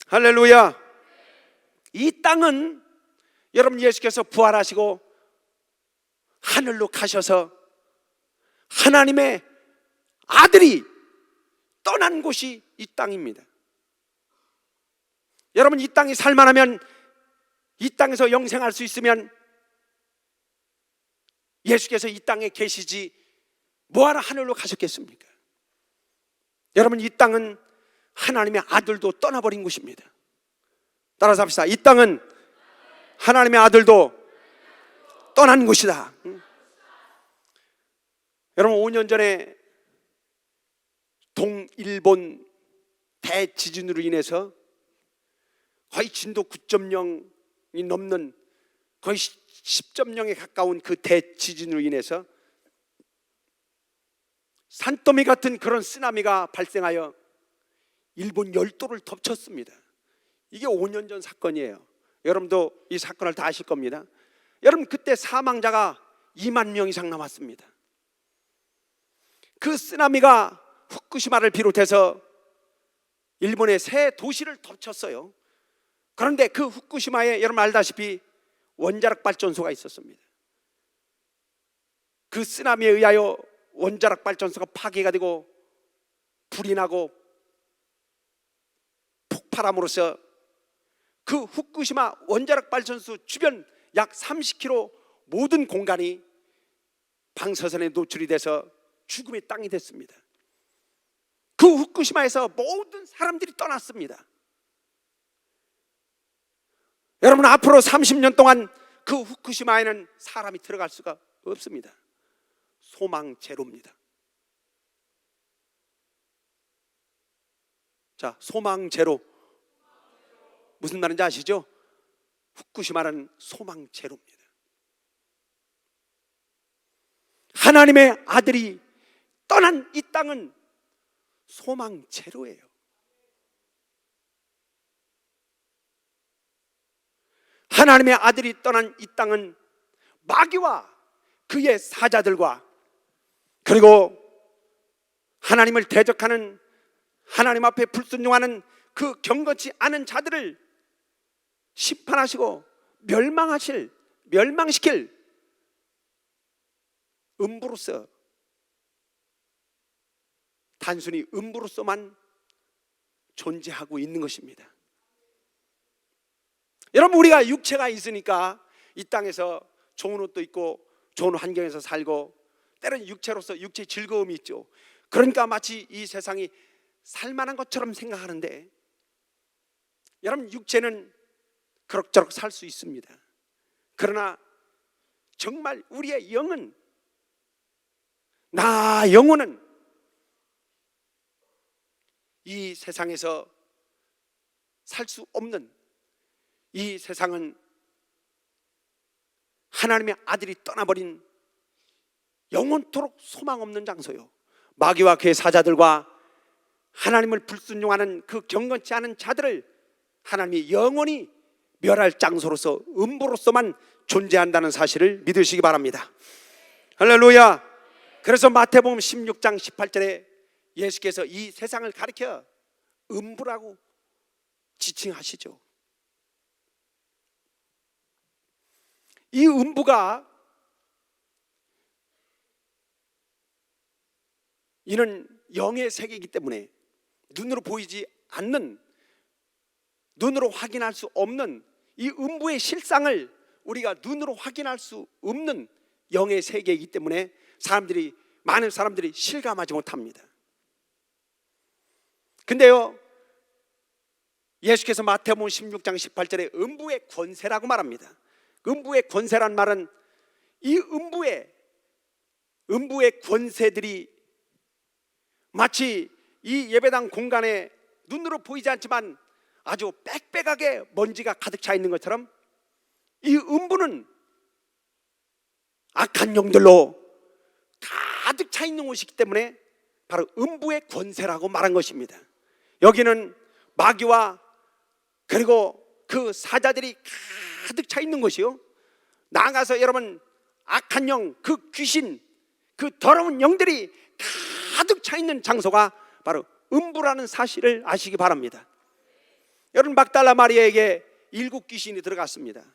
할렐루야. 이 땅은 여러분 예수께서 부활하시고 하늘로 가셔서 하나님의 아들이 떠난 곳이 이 땅입니다. 여러분, 이 땅이 살만하면, 이 땅에서 영생할 수 있으면 예수께서 이 땅에 계시지 뭐하러 하늘로 가셨겠습니까? 여러분, 이 땅은 하나님의 아들도 떠나버린 곳입니다. 따라서 합시다. 이 땅은 하나님의 아들도 떠난 곳이다. 여러분, 5년 전에 동일본 대지진으로 인해서 거의 진도 9.0이 넘는 거의 10.0에 가까운 그 대지진으로 인해서 산더미 같은 그런 쓰나미가 발생하여 일본 열도를 덮쳤습니다. 이게 5년 전 사건이에요. 여러분도 이 사건을 다 아실 겁니다. 여러분, 그때 사망자가 2만 명 이상 남았습니다. 그 쓰나미가 후쿠시마를 비롯해서 일본의 세 도시를 덮쳤어요. 그런데 그 후쿠시마에 여러분 알다시피 원자력 발전소가 있었습니다. 그 쓰나미에 의하여 원자력 발전소가 파괴가 되고 불이 나고 폭발함으로써 그 후쿠시마 원자력 발전소 주변 약 30km 모든 공간이 방사선에 노출이 돼서 죽음의 땅이 됐습니다. 그 후쿠시마에서 모든 사람들이 떠났습니다. 여러분, 앞으로 30년 동안 그 후쿠시마에는 사람이 들어갈 수가 없습니다. 소망 제로입니다. 자, 소망 제로 무슨 말인지 아시죠? 후쿠시마는 소망 제로입니다. 하나님의 아들이 떠난 이 땅은 소망 제로예요. 하나님의 아들이 떠난 이 땅은 마귀와 그의 사자들과 그리고 하나님을 대적하는, 하나님 앞에 불순종하는 그 경건치 않은 자들을 심판하시고 멸망시킬 음부로서, 단순히 음부로서만 존재하고 있는 것입니다. 여러분, 우리가 육체가 있으니까 이 땅에서 좋은 옷도 입고 좋은 환경에서 살고 때로는 육체로서 육체의 즐거움이 있죠. 그러니까 마치 이 세상이 살만한 것처럼 생각하는데, 여러분, 육체는 그럭저럭 살 수 있습니다. 그러나 정말 우리의 영은, 나 영혼은 이 세상에서 살 수 없는, 이 세상은 하나님의 아들이 떠나버린 영원토록 소망 없는 장소요, 마귀와 그의 사자들과 하나님을 불순종하는 그 경건치 않은 자들을 하나님이 영원히 멸할 장소로서, 음부로서만 존재한다는 사실을 믿으시기 바랍니다. 할렐루야. 그래서 마태복음 16장 18절에 예수께서 이 세상을 가리켜 음부라고 지칭하시죠. 이 음부가, 이는 영의 세계이기 때문에 눈으로 보이지 않는, 눈으로 확인할 수 없는 이 음부의 실상을 우리가 눈으로 확인할 수 없는 영의 세계이기 때문에 많은 사람들이 실감하지 못합니다. 근데요, 예수께서 마태복음 16장 18절에 음부의 권세라고 말합니다. 음부의 권세란 말은 이 음부의 권세들이 마치 이 예배당 공간에 눈으로 보이지 않지만 아주 빽빽하게 먼지가 가득 차 있는 것처럼, 이 음부는 악한 영들로 가득 차 있는 곳이기 때문에 바로 음부의 권세라고 말한 것입니다. 여기는 마귀와 그리고 그 사자들이 가득 차 있는 것이요, 나아가서 여러분, 악한 영, 그 귀신, 그 더러운 영들이 가득 차 있는 장소가 바로 음부라는 사실을 아시기 바랍니다. 여러분, 막달라 마리아에게 7 귀신이 들어갔습니다.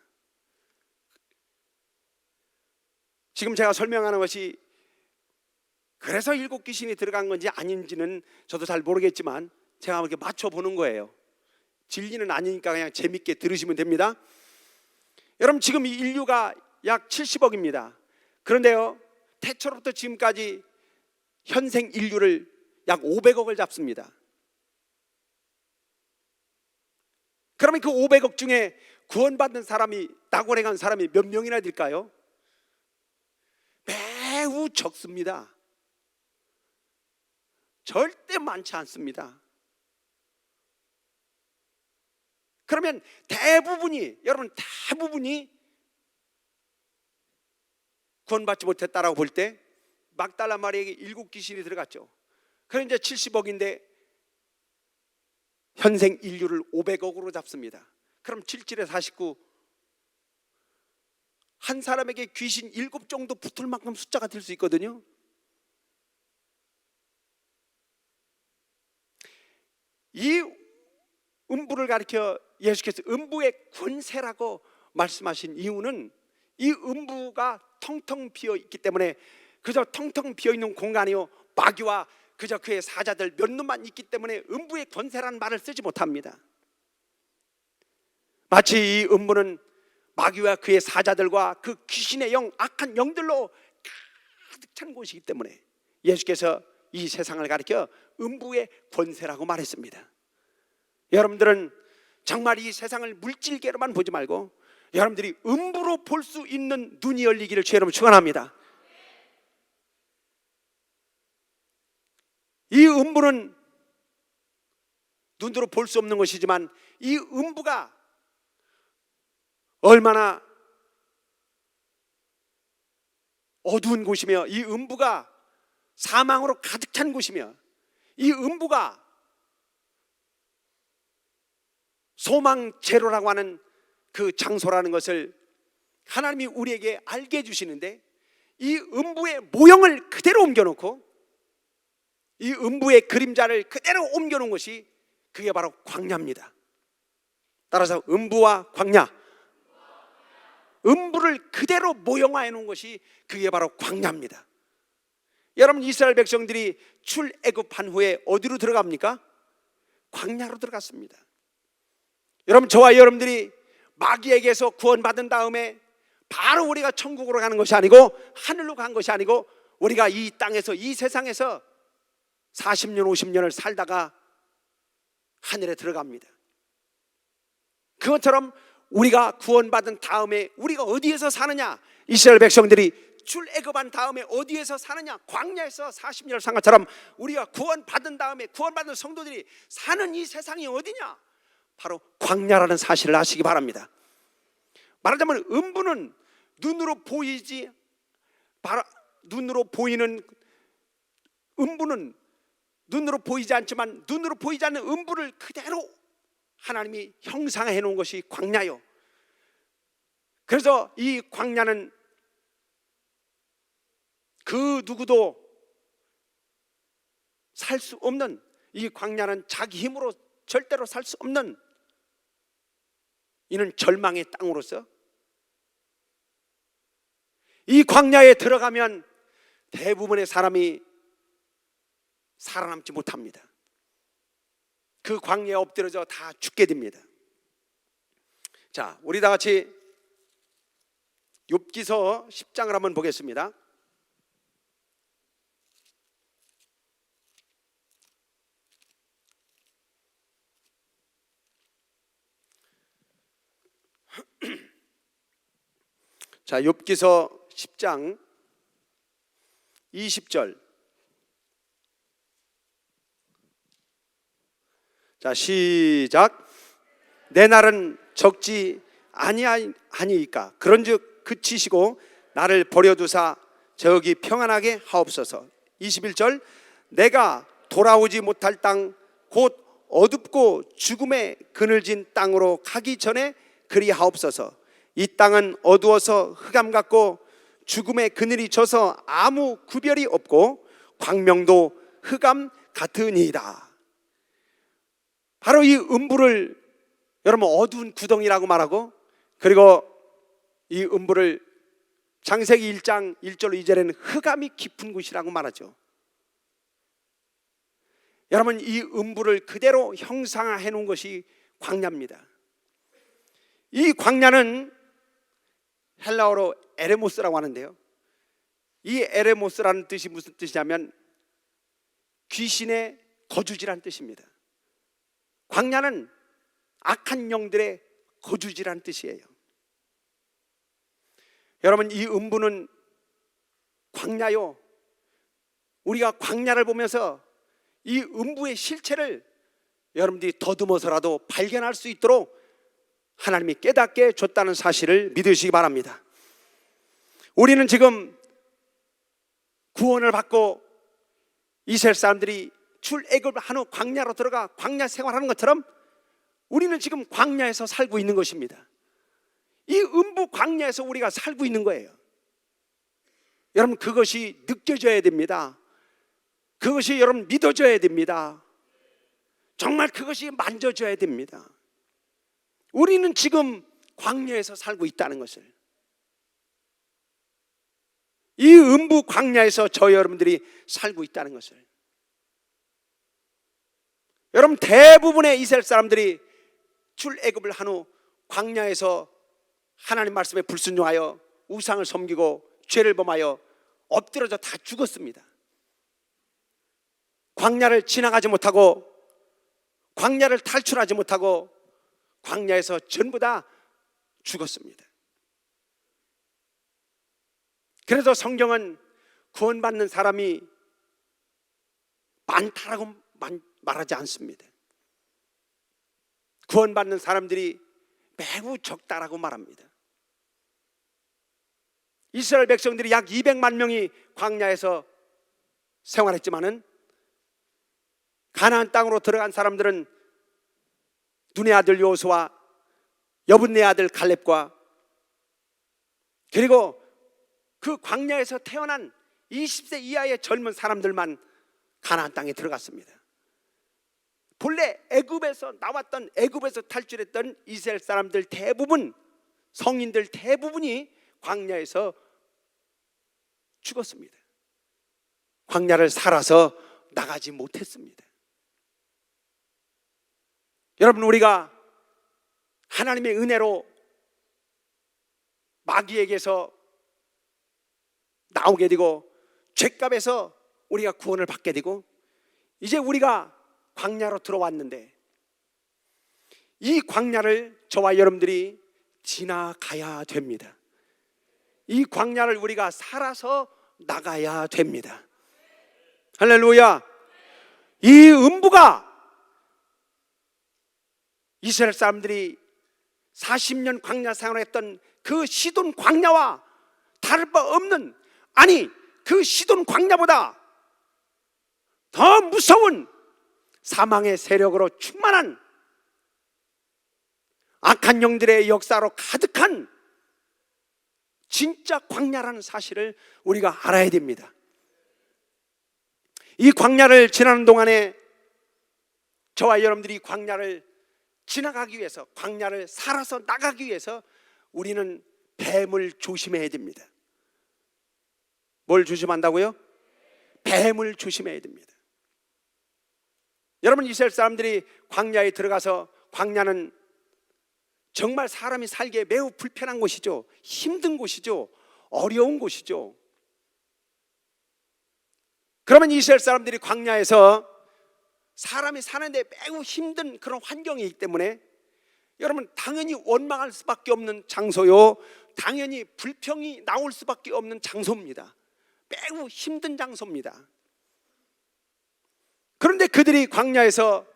지금 제가 설명하는 것이 그래서 7 귀신이 들어간 건지 아닌지는 저도 잘 모르겠지만 제가 이렇게 맞춰보는 거예요. 진리는 아니니까 그냥 재밌게 들으시면 됩니다. 여러분, 지금 이 인류가 약 70억입니다. 그런데요, 태초로부터 지금까지 현생 인류를 약 500억을 잡습니다. 그러면 그 500억 중에 구원받는 사람이, 낙원에 간 사람이 몇 명이나 될까요? 매우 적습니다. 절대 많지 않습니다. 그러면 여러분 대부분이 구원받지 못했다라고 볼 때 막달라 마리아에게 7 귀신이 들어갔죠. 그럼 이제 70억인데 현생 인류를 500억으로 잡습니다. 그럼 77에 49, 한 사람에게 귀신 7 정도 붙을 만큼 숫자가 될 수 있거든요. 이 음부를 가리켜 예수께서 음부의 권세라고 말씀하신 이유는, 이 음부가 텅텅 비어 있기 때문에, 그저 텅텅 비어 있는 공간이요, 마귀와 그저 그의 사자들 몇 놈만 있기 때문에 음부의 권세라는 말을 쓰지 못합니다. 마치 이 음부는 마귀와 그의 사자들과 그 귀신의 영, 악한 영들로 가득 찬 곳이기 때문에 예수께서 이 세상을 가리켜 음부의 권세라고 말했습니다. 여러분들은 정말 이 세상을 물질계로만 보지 말고 여러분들이 음부로 볼 수 있는 눈이 열리기를 주의 이름으로 축원합니다. 이 음부는 눈으로 볼 수 없는 것이지만 이 음부가 얼마나 어두운 곳이며 이 음부가 사망으로 가득 찬 곳이며 이 음부가 소망 제로라고 하는 그 장소라는 것을 하나님이 우리에게 알게 해주시는데, 이 음부의 모형을 그대로 옮겨놓고 이 음부의 그림자를 그대로 옮겨놓은 것이 그게 바로 광야입니다. 따라서 음부와 광야, 음부를 그대로 모형화해 놓은 것이 그게 바로 광야입니다. 여러분, 이스라엘 백성들이 출애굽한 후에 어디로 들어갑니까? 광야로 들어갔습니다. 여러분, 저와 여러분들이 마귀에게서 구원받은 다음에 바로 우리가 천국으로 가는 것이 아니고 하늘로 간 것이 아니고 우리가 이 땅에서, 이 세상에서 40년 50년을 살다가 하늘에 들어갑니다. 그것처럼 우리가 구원받은 다음에 우리가 어디에서 사느냐? 이스라엘 백성들이 출애굽한 다음에 어디에서 사느냐? 광야에서 40년을 산 것처럼 우리가 구원받은 다음에 구원받은 성도들이 사는 이 세상이 어디냐? 바로 광야라는 사실을 아시기 바랍니다. 말하자면 음부는 눈으로 보이지, 눈으로 보이는 음부는 눈으로 보이지 않지만 눈으로 보이지 않는 음부를 그대로 하나님이 형상해 놓은 것이 광야요. 그래서 이 광야는 그 누구도 살 수 없는, 이 광야는 자기 힘으로 절대로 살 수 없는, 이는 절망의 땅으로서 이 광야에 들어가면 대부분의 사람이 살아남지 못합니다. 그 광야에 엎드려져 다 죽게 됩니다. 자, 우리 다 같이 욥기서 10장을 한번 보겠습니다. 자, 욥기서 10장 20절. 자, 시작. 내 날은 적지 아니하니까 그런즉 그치시고 나를 버려두사 저기 평안하게 하옵소서. 21절. 내가 돌아오지 못할 땅 곧 어둡고 죽음의 그늘진 땅으로 가기 전에 그리하옵소서. 이 땅은 어두워서 흑암 같고 죽음의 그늘이 져서 아무 구별이 없고 광명도 흑암 같으니이다. 바로 이 음부를 여러분 어두운 구덩이라고 말하고, 그리고 이 음부를 창세기 1장 1절로 2절에는 흑암이 깊은 곳이라고 말하죠. 여러분, 이 음부를 그대로 형상화해 놓은 것이 광야입니다. 이 광야는 헬라어로 에레모스라고 하는데요, 이 에레모스라는 뜻이 무슨 뜻이냐면 귀신의 거주지란 뜻입니다. 광야는 악한 영들의 거주지란 뜻이에요. 여러분, 이 음부는 광야요, 우리가 광야를 보면서 이 음부의 실체를 여러분들이 더듬어서라도 발견할 수 있도록 하나님이 깨닫게 줬다는 사실을 믿으시기 바랍니다. 우리는 지금 구원을 받고 이스라엘 사람들이 출애굽한 후 광야로 들어가 광야 생활하는 것처럼 우리는 지금 광야에서 살고 있는 것입니다. 이 음부 광야에서 우리가 살고 있는 거예요. 여러분, 그것이 느껴져야 됩니다. 그것이 여러분 믿어져야 됩니다. 정말 그것이 만져져야 됩니다. 우리는 지금 광야에서 살고 있다는 것을, 이 음부 광야에서 저 여러분들이 살고 있다는 것을. 여러분, 대부분의 이스라엘 사람들이 출애굽을 한 후 광야에서 하나님 말씀에 불순종하여 우상을 섬기고 죄를 범하여 엎드려져 다 죽었습니다. 광야를 지나가지 못하고 광야를 탈출하지 못하고 광야에서 전부 다 죽었습니다. 그래서 성경은 구원받는 사람이 많다라고 말하지 않습니다. 구원받는 사람들이 매우 적다라고 말합니다. 이스라엘 백성들이 약 200만 명이 광야에서 생활했지만은 가나안 땅으로 들어간 사람들은 눈의 아들 여호수아와 여분네 아들 갈렙과 그리고 그 광야에서 태어난 20세 이하의 젊은 사람들만 가나안 땅에 들어갔습니다. 본래 애굽에서 나왔던, 애굽에서 탈출했던 이스라엘 사람들 대부분, 성인들 대부분이 광야에서 죽었습니다. 광야를 살아서 나가지 못했습니다. 여러분, 우리가 하나님의 은혜로 마귀에게서 나오게 되고 죄값에서 우리가 구원을 받게 되고 이제 우리가 광야로 들어왔는데 이 광야를 저와 여러분들이 지나가야 됩니다. 이 광야를 우리가 살아서 나가야 됩니다. 할렐루야. 이 음부가 이스라엘 사람들이 40년 광야 생활했던 그 시돈 광야와 다를 바 없는, 아니 그 시돈 광야보다 더 무서운 사망의 세력으로 충만한 악한 영들의 역사로 가득한 진짜 광야라는 사실을 우리가 알아야 됩니다. 이 광야를 지나는 동안에 저와 여러분들이 광야를 지나가기 위해서, 광야를 살아서 나가기 위해서 우리는 뱀을 조심해야 됩니다. 뭘 조심한다고요? 뱀을 조심해야 됩니다. 여러분, 이스라엘 사람들이 광야에 들어가서, 광야는 정말 사람이 살기에 매우 불편한 곳이죠. 힘든 곳이죠. 어려운 곳이죠. 그러면 이스라엘 사람들이 광야에서 사람이 사는데 매우 힘든 그런 환경이기 때문에 여러분, 당연히 원망할 수밖에 없는 장소요, 당연히 불평이 나올 수밖에 없는 장소입니다. 매우 힘든 장소입니다. 그런데 그들이 광야에서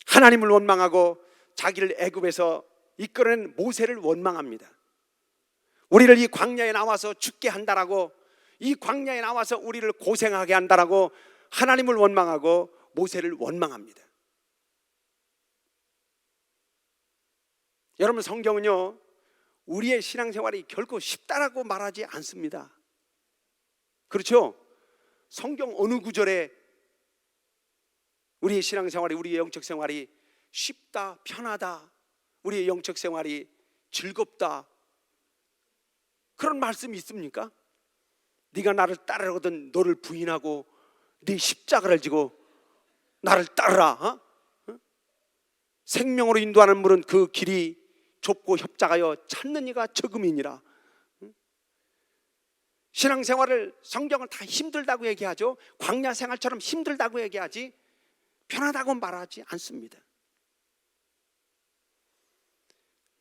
하나님을 원망하고 자기를 애굽에서 이끌어낸 모세를 원망합니다. 우리를 이 광야에 나와서 죽게 한다라고, 이 광야에 나와서 우리를 고생하게 한다라고 하나님을 원망하고 모세를 원망합니다. 여러분, 성경은요, 우리의 신앙생활이 결코 쉽다라고 말하지 않습니다. 그렇죠? 성경 어느 구절에 우리의 신앙생활이, 우리의 영적생활이 쉽다, 편하다, 우리의 영적생활이 즐겁다, 그런 말씀이 있습니까? 네가 나를 따르거든 너를 부인하고 네 십자가를 지고 나를 따르라. 생명으로 인도하는 물은 그 길이 좁고 협착하여 찾는 이가 적음이니라. 신앙생활을, 성경은 다 힘들다고 얘기하죠. 광야 생활처럼 힘들다고 얘기하지 편하다고 말하지 않습니다.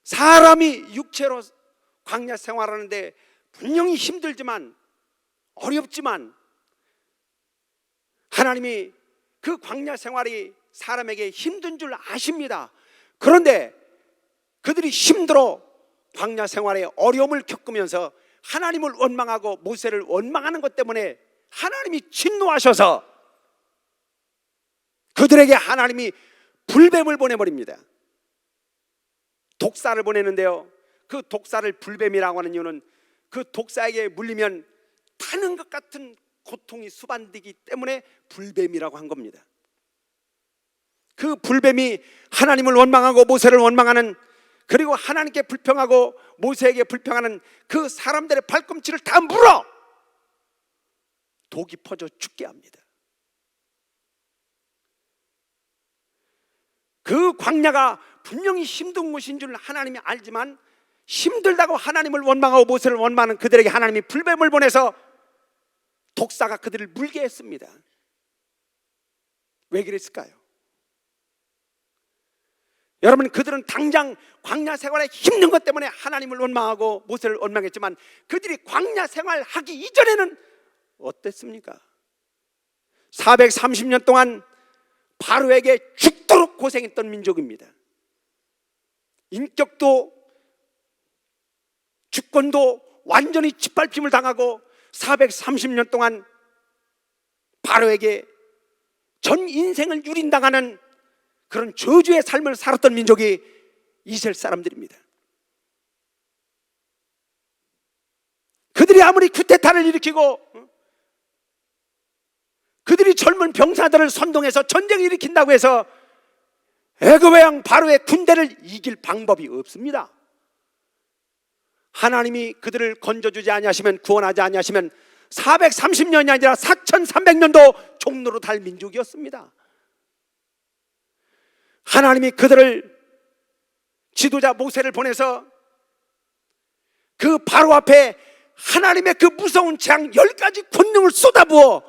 사람이 육체로 광야 생활하는데 분명히 힘들지만, 어렵지만 하나님이 그 광야 생활이 사람에게 힘든 줄 아십니다. 그런데 그들이 힘들어 광야 생활에 어려움을 겪으면서 하나님을 원망하고 모세를 원망하는 것 때문에 하나님이 진노하셔서 그들에게 하나님이 불뱀을 보내버립니다. 독사를 보내는데요, 그 독사를 불뱀이라고 하는 이유는 그 독사에게 물리면 타는 것 같은 고통이 수반되기 때문에 불뱀이라고 한 겁니다. 그 불뱀이 하나님을 원망하고 모세를 원망하는, 그리고 하나님께 불평하고 모세에게 불평하는 그 사람들의 발꿈치를 다 물어 독이 퍼져 죽게 합니다. 그 광야가 분명히 힘든 것인 줄 하나님이 알지만 힘들다고 하나님을 원망하고 모세를 원망하는 그들에게 하나님이 불뱀을 보내서 독사가 그들을 물게 했습니다. 왜 그랬을까요? 여러분, 그들은 당장 광야 생활에 힘든 것 때문에 하나님을 원망하고 모세를 원망했지만 그들이 광야 생활하기 이전에는 어땠습니까? 430년 동안 바로에게 죽도록 고생했던 민족입니다. 인격도 주권도 완전히 짓밟힘을 당하고 430년 동안 바로에게 전 인생을 유린당하는 그런 저주의 삶을 살았던 민족이 이스라엘 사람들입니다. 그들이 아무리 쿠데타를 일으키고 그들이 젊은 병사들을 선동해서 전쟁을 일으킨다고 해서 애굽의 왕 바로의 군대를 이길 방법이 없습니다. 하나님이 그들을 건져주지 아니하시면, 구원하지 아니하시면 430년이 아니라 4300년도 종로로 달 민족이었습니다. 하나님이 그들을 지도자 모세를 보내서 그 바로 앞에 하나님의 그 무서운 재앙 10가지 권능을 쏟아부어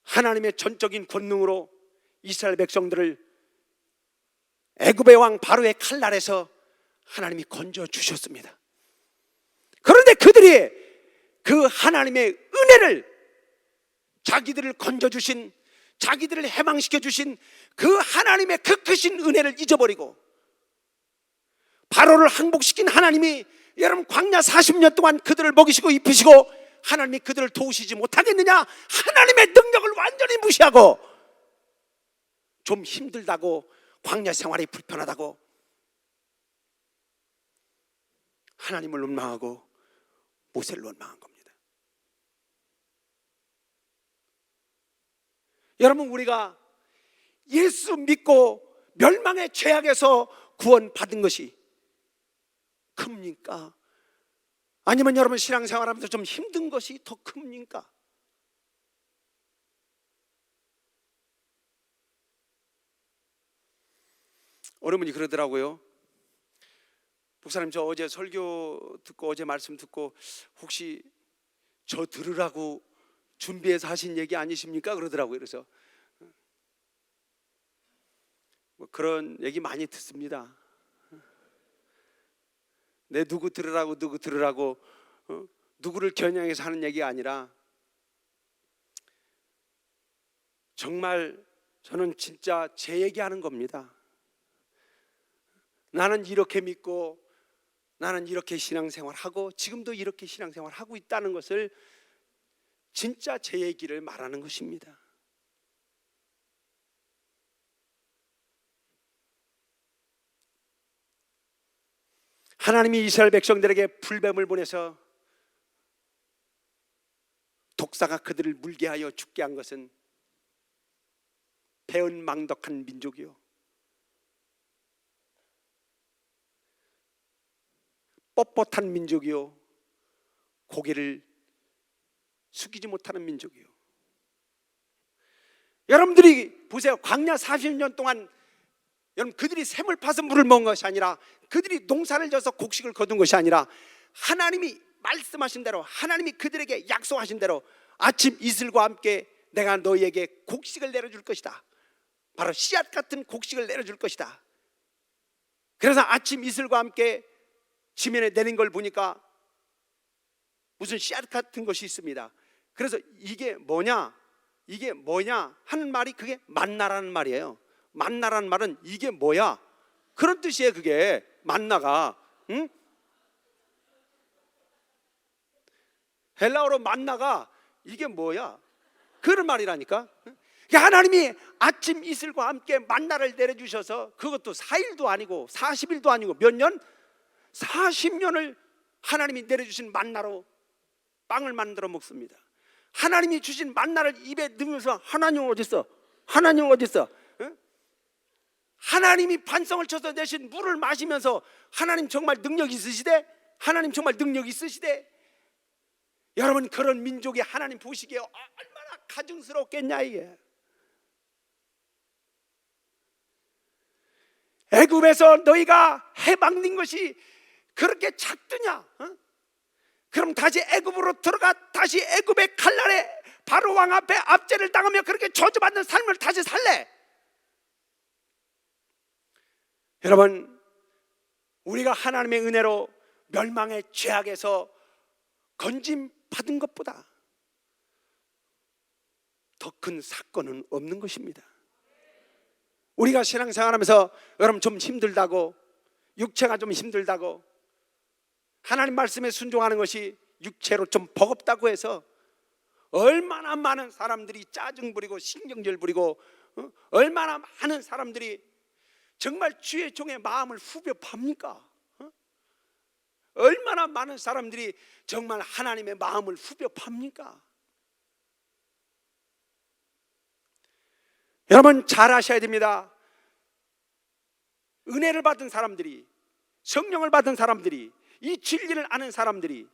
하나님의 전적인 권능으로 이스라엘 백성들을 애굽의 왕 바로의 칼날에서 하나님이 건져 주셨습니다. 그런데 그들이 그 하나님의 은혜를, 자기들을 건져 주신, 자기들을 해방시켜 주신 그 하나님의 그 크신 은혜를 잊어버리고 바로를 항복시킨 하나님이, 여러분, 광야 40년 동안 그들을 먹이시고 입히시고 하나님이 그들을 도우시지 못하겠느냐? 하나님의 능력을 완전히 무시하고 좀 힘들다고, 광야 생활이 불편하다고 하나님을 원망하고 모세를 원망한 겁니다. 여러분, 우리가 예수 믿고 멸망의 죄악에서 구원받은 것이 큽니까? 아니면 여러분 신앙생활하면서 좀 힘든 것이 더 큽니까? 어느 분이 그러더라고요. 목사님, 저 어제 설교 듣고 어제 말씀 듣고 혹시 저 들으라고 준비해서 하신 얘기 아니십니까? 그러더라고요. 그래서 뭐 그런 얘기 많이 듣습니다. 내 누구 들으라고 누구를 겨냥해서 하는 얘기가 아니라 정말 저는 진짜 제 얘기하는 겁니다. 나는 이렇게 믿고 나는 이렇게 신앙생활하고 지금도 이렇게 신앙생활하고 있다는 것을 진짜 제 얘기를 말하는 것입니다. 하나님이 이스라엘 백성들에게 불뱀을 보내서 독사가 그들을 물게 하여 죽게 한 것은 배은망덕한 민족이요, 뻣뻣한 민족이요, 고개를 숙이지 못하는 민족이요. 여러분들이 보세요. 광야 40년 동안 여러분, 그들이 샘을 파서 물을 먹은 것이 아니라, 그들이 농사를 져서 곡식을 거둔 것이 아니라, 하나님이 말씀하신 대로, 하나님이 그들에게 약속하신 대로 아침 이슬과 함께 내가 너희에게 곡식을 내려줄 것이다. 바로 씨앗 같은 곡식을 내려줄 것이다. 그래서 아침 이슬과 함께 지면에 내린 걸 보니까 무슨 씨앗 같은 것이 있습니다. 그래서 이게 뭐냐 하는 말이, 그게 만나라는 말이에요. 만나라는 말은 이게 뭐야? 그런 뜻이에요. 그게 만나가, 응? 헬라어로 만나가 이게 뭐야? 그런 말이라니까. 하나님이 아침 이슬과 함께 만나를 내려주셔서, 그것도 4일도 아니고 40일도 아니고 몇 년? 40년을 하나님이 내려주신 만나로 빵을 만들어 먹습니다. 하나님이 주신 만나를 입에 넣으면서 하나님 어딨어? 하나님 어딨어? 응? 하나님이 반성을 쳐서 내신 물을 마시면서 하나님 정말 능력 있으시대? 하나님 정말 능력 있으시대? 여러분, 그런 민족이 하나님 보시기에 얼마나 가증스럽겠냐 이게. 애굽에서 너희가 해방된 것이 그렇게 작드냐? 그럼 다시 애굽으로 들어가 다시 애굽의 칼날에 바로 왕 앞에 압제를 당하며 그렇게 저주받는 삶을 다시 살래? 여러분, 우리가 하나님의 은혜로 멸망의 죄악에서 건짐 받은 것보다 더 큰 사건은 없는 것입니다. 우리가 신앙생활하면서 여러분 좀 힘들다고, 육체가 좀 힘들다고, 하나님 말씀에 순종하는 것이 육체로 좀 버겁다고 해서 얼마나 많은 사람들이 짜증 부리고 신경질 부리고, 얼마나 많은 사람들이 정말 주의 종의 마음을 후벼 팝니까? 얼마나 많은 사람들이 정말 하나님의 마음을 후벼 팝니까? 여러분 잘 아셔야 됩니다. 은혜를 받은 사람들이, 성령을 받은 사람들이, 이 진리를 아는 사람들이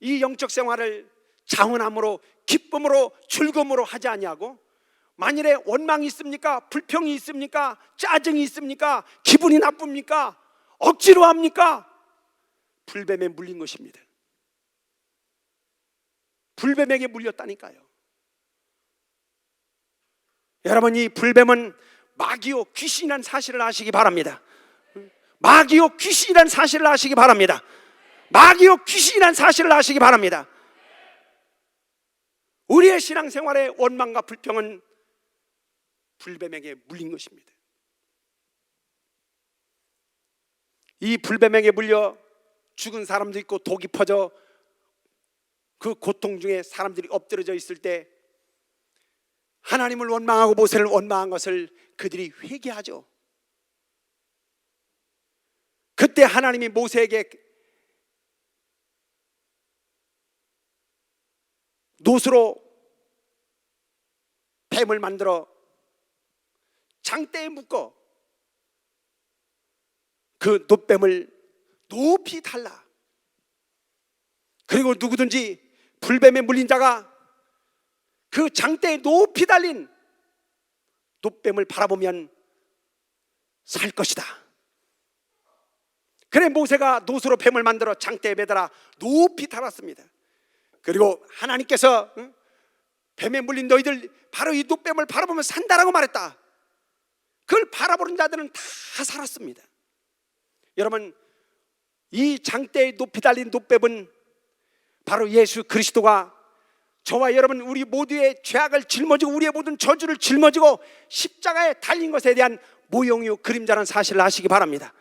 이 영적 생활을 자원함으로, 기쁨으로, 즐거움으로 하지 아니하고, 만일에 원망이 있습니까? 불평이 있습니까? 짜증이 있습니까? 기분이 나쁩니까? 억지로 합니까? 불뱀에 물린 것입니다. 불뱀에게 물렸다니까요. 여러분, 이 불뱀은 마귀요 귀신이라는 사실을 아시기 바랍니다. 마귀요 귀신이라는 사실을 아시기 바랍니다. 마귀요 귀신이라는 사실을 아시기 바랍니다. 우리의 신앙생활의 원망과 불평은 불뱀에게 물린 것입니다. 이 불뱀에게 물려 죽은 사람도 있고 독이 퍼져 그 고통 중에 사람들이 엎드려져 있을 때 하나님을 원망하고 모세를 원망한 것을 그들이 회개하죠. 그때 하나님이 모세에게 놋으로 뱀을 만들어 장대에 묶어 그 놋뱀을 높이 달라. 그리고 누구든지 불뱀에 물린 자가 그 장대에 높이 달린 놋뱀을 바라보면 살 것이다. 그래 모세가 놋으로 뱀을 만들어 장대에 매달아 높이 달았습니다. 그리고 하나님께서 뱀에 물린 너희들 바로 이 놋뱀을 바라보면 산다라고 말했다. 그걸 바라보는 자들은 다 살았습니다. 여러분, 이 장대에 높이 달린 놋뱀은 바로 예수 그리스도가 저와 여러분 우리 모두의 죄악을 짊어지고 우리의 모든 저주를 짊어지고 십자가에 달린 것에 대한 모형이요 그림자라는 사실을 아시기 바랍니다.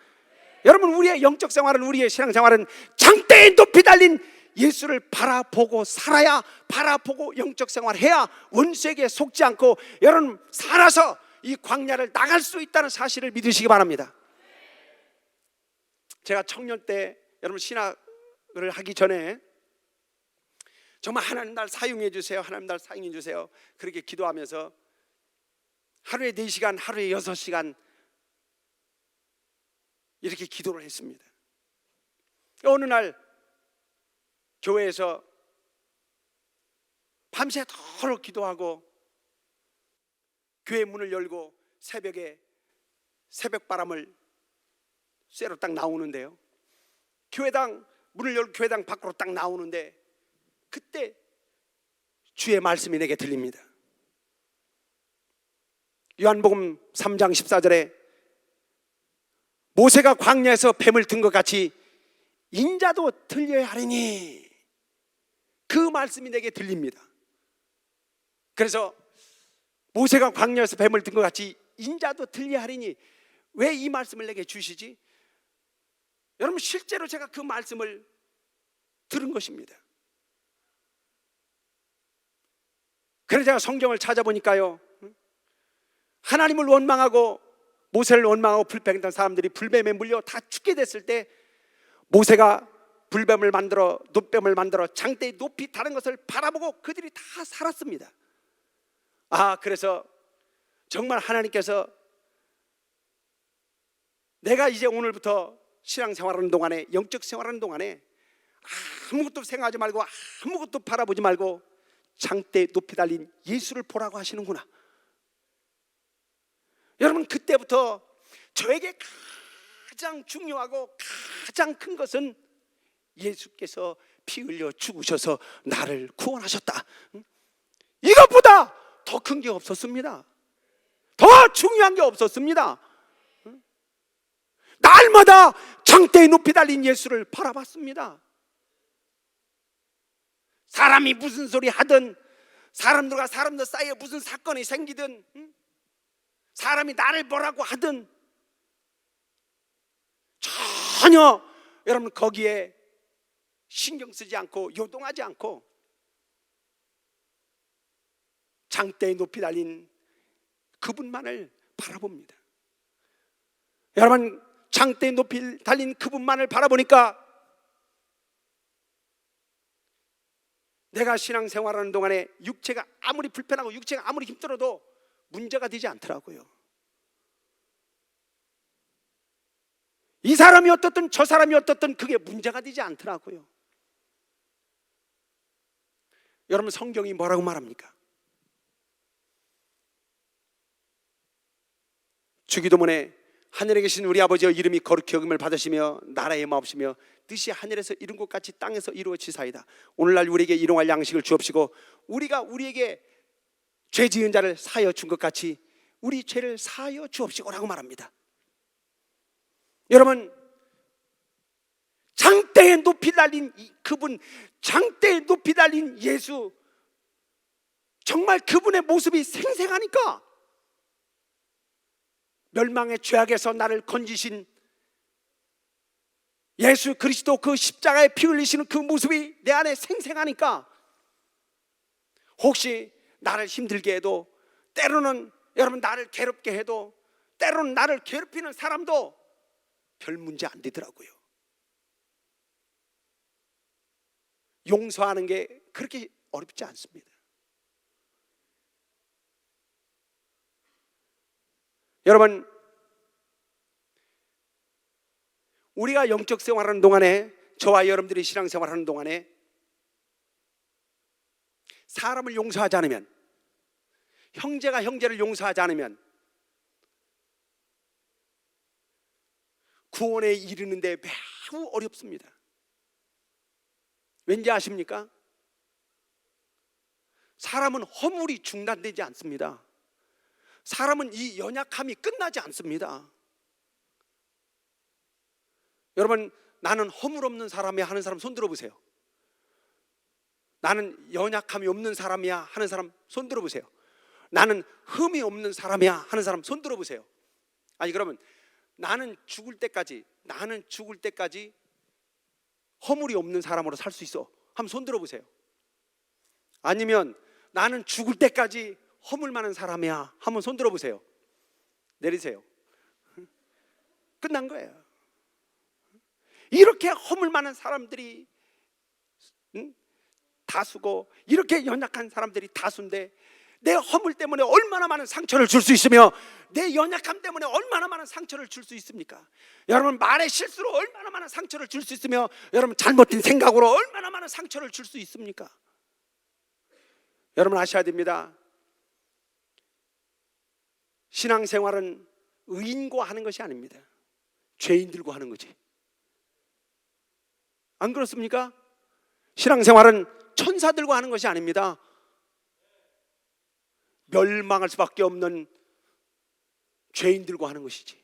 여러분, 우리의 영적 생활은, 우리의 신앙 생활은 장대에 높이 달린 예수를 바라보고 살아야, 바라보고 영적 생활해야 원수에게 속지 않고 여러분 살아서 이 광야를 나갈 수 있다는 사실을 믿으시기 바랍니다. 제가 청년 때 여러분 신학을 하기 전에 정말 하나님 날 사용해 주세요, 하나님 날 사용해 주세요 그렇게 기도하면서 하루에 4시간, 하루에 6시간 이렇게 기도를 했습니다. 어느 날 교회에서 밤새도록 기도하고 교회 문을 열고 새벽에 새벽바람을 쐬러 딱 나오는데요, 교회당 문을 열고 교회당 밖으로 딱 나오는데 그때 주의 말씀이 내게 들립니다. 요한복음 3장 14절에 모세가 광야에서 뱀을 든 것 같이 인자도 들려야 하리니, 그 말씀이 내게 들립니다. 그래서 모세가 광야에서 뱀을 든 것 같이 인자도 들려야 하리니, 왜 이 말씀을 내게 주시지? 여러분, 실제로 제가 그 말씀을 들은 것입니다. 그래서 제가 성경을 찾아보니까요, 하나님을 원망하고 모세를 원망하고 불평했던 사람들이 불뱀에 물려 다 죽게 됐을 때 모세가 불뱀을 만들어, 놋뱀을 만들어 장대에 높이 다른 것을 바라보고 그들이 다 살았습니다. 그래서 정말 하나님께서 내가 이제 오늘부터 신앙생활하는 동안에, 영적 생활하는 동안에 아무것도 생각하지 말고 아무것도 바라보지 말고 장대에 높이 달린 예수를 보라고 하시는구나. 여러분, 그때부터 저에게 가장 중요하고 가장 큰 것은 예수께서 피 흘려 죽으셔서 나를 구원하셨다. 이것보다 더 큰 게 없었습니다. 더 중요한 게 없었습니다. 날마다 장대에 높이 달린 예수를 바라봤습니다. 사람이 무슨 소리 하든, 사람들과 사람들 사이에 무슨 사건이 생기든, 사람이 나를 뭐라고 하든 전혀 여러분 거기에 신경 쓰지 않고 요동하지 않고 장대에 높이 달린 그분만을 바라봅니다. 여러분, 장대에 높이 달린 그분만을 바라보니까 내가 신앙생활하는 동안에 육체가 아무리 불편하고 육체가 아무리 힘들어도 문제가 되지 않더라고요. 이 사람이 어떻든 저 사람이 어떻든 그게 문제가 되지 않더라고요. 여러분, 성경이 뭐라고 말합니까? 주기도문에 하늘에 계신 우리 아버지여 이름이 거룩히 여김을 받으시며 나라의 마옵시며 뜻이 하늘에서 이룬 것 같이 땅에서 이루어지사이다. 오늘날 우리에게 일용할 양식을 주옵시고 우리가 우리에게 죄 지은 자를 사하여 준 것 같이 우리 죄를 사하여 주옵시고 라고 말합니다. 여러분, 장대에 높이 달린 그분, 장대에 높이 달린 예수, 정말 그분의 모습이 생생하니까 멸망의 죄악에서 나를 건지신 예수 그리스도, 그 십자가에 피 흘리시는 그 모습이 내 안에 생생하니까 혹시 나를 힘들게 해도, 때로는 여러분 나를 괴롭게 해도, 때로는 나를 괴롭히는 사람도 별 문제 안 되더라고요. 용서하는 게 그렇게 어렵지 않습니다. 여러분, 우리가 영적 생활하는 동안에, 저와 여러분들이 신앙생활하는 동안에 사람을 용서하지 않으면, 형제가 형제를 용서하지 않으면 구원에 이르는데 매우 어렵습니다. 왠지 아십니까? 사람은 허물이 중단되지 않습니다. 사람은 이 연약함이 끝나지 않습니다. 여러분, 나는 허물 없는 사람이야 하는 사람 손 들어보세요. 나는 연약함이 없는 사람이야 하는 사람 손 들어보세요. 나는 흠이 없는 사람이야 하는 사람 손 들어보세요. 아니, 그러면 나는 죽을 때까지 허물이 없는 사람으로 살 수 있어 한번 손 들어보세요. 아니면 나는 죽을 때까지 허물 많은 사람이야 한번 손 들어보세요. 내리세요. 끝난 거예요. 이렇게 허물 많은 사람들이 다수고, 이렇게 연약한 사람들이 다수인데 내 허물 때문에 얼마나 많은 상처를 줄 수 있으며 내 연약함 때문에 얼마나 많은 상처를 줄 수 있습니까? 여러분, 말의 실수로 얼마나 많은 상처를 줄 수 있으며 여러분 잘못된 생각으로 얼마나 많은 상처를 줄 수 있습니까? 여러분 아셔야 됩니다. 신앙생활은 의인과 하는 것이 아닙니다. 죄인들과 하는 거지. 안 그렇습니까? 신앙생활은 천사들과 하는 것이 아닙니다. 멸망할 수밖에 없는 죄인들과 하는 것이지.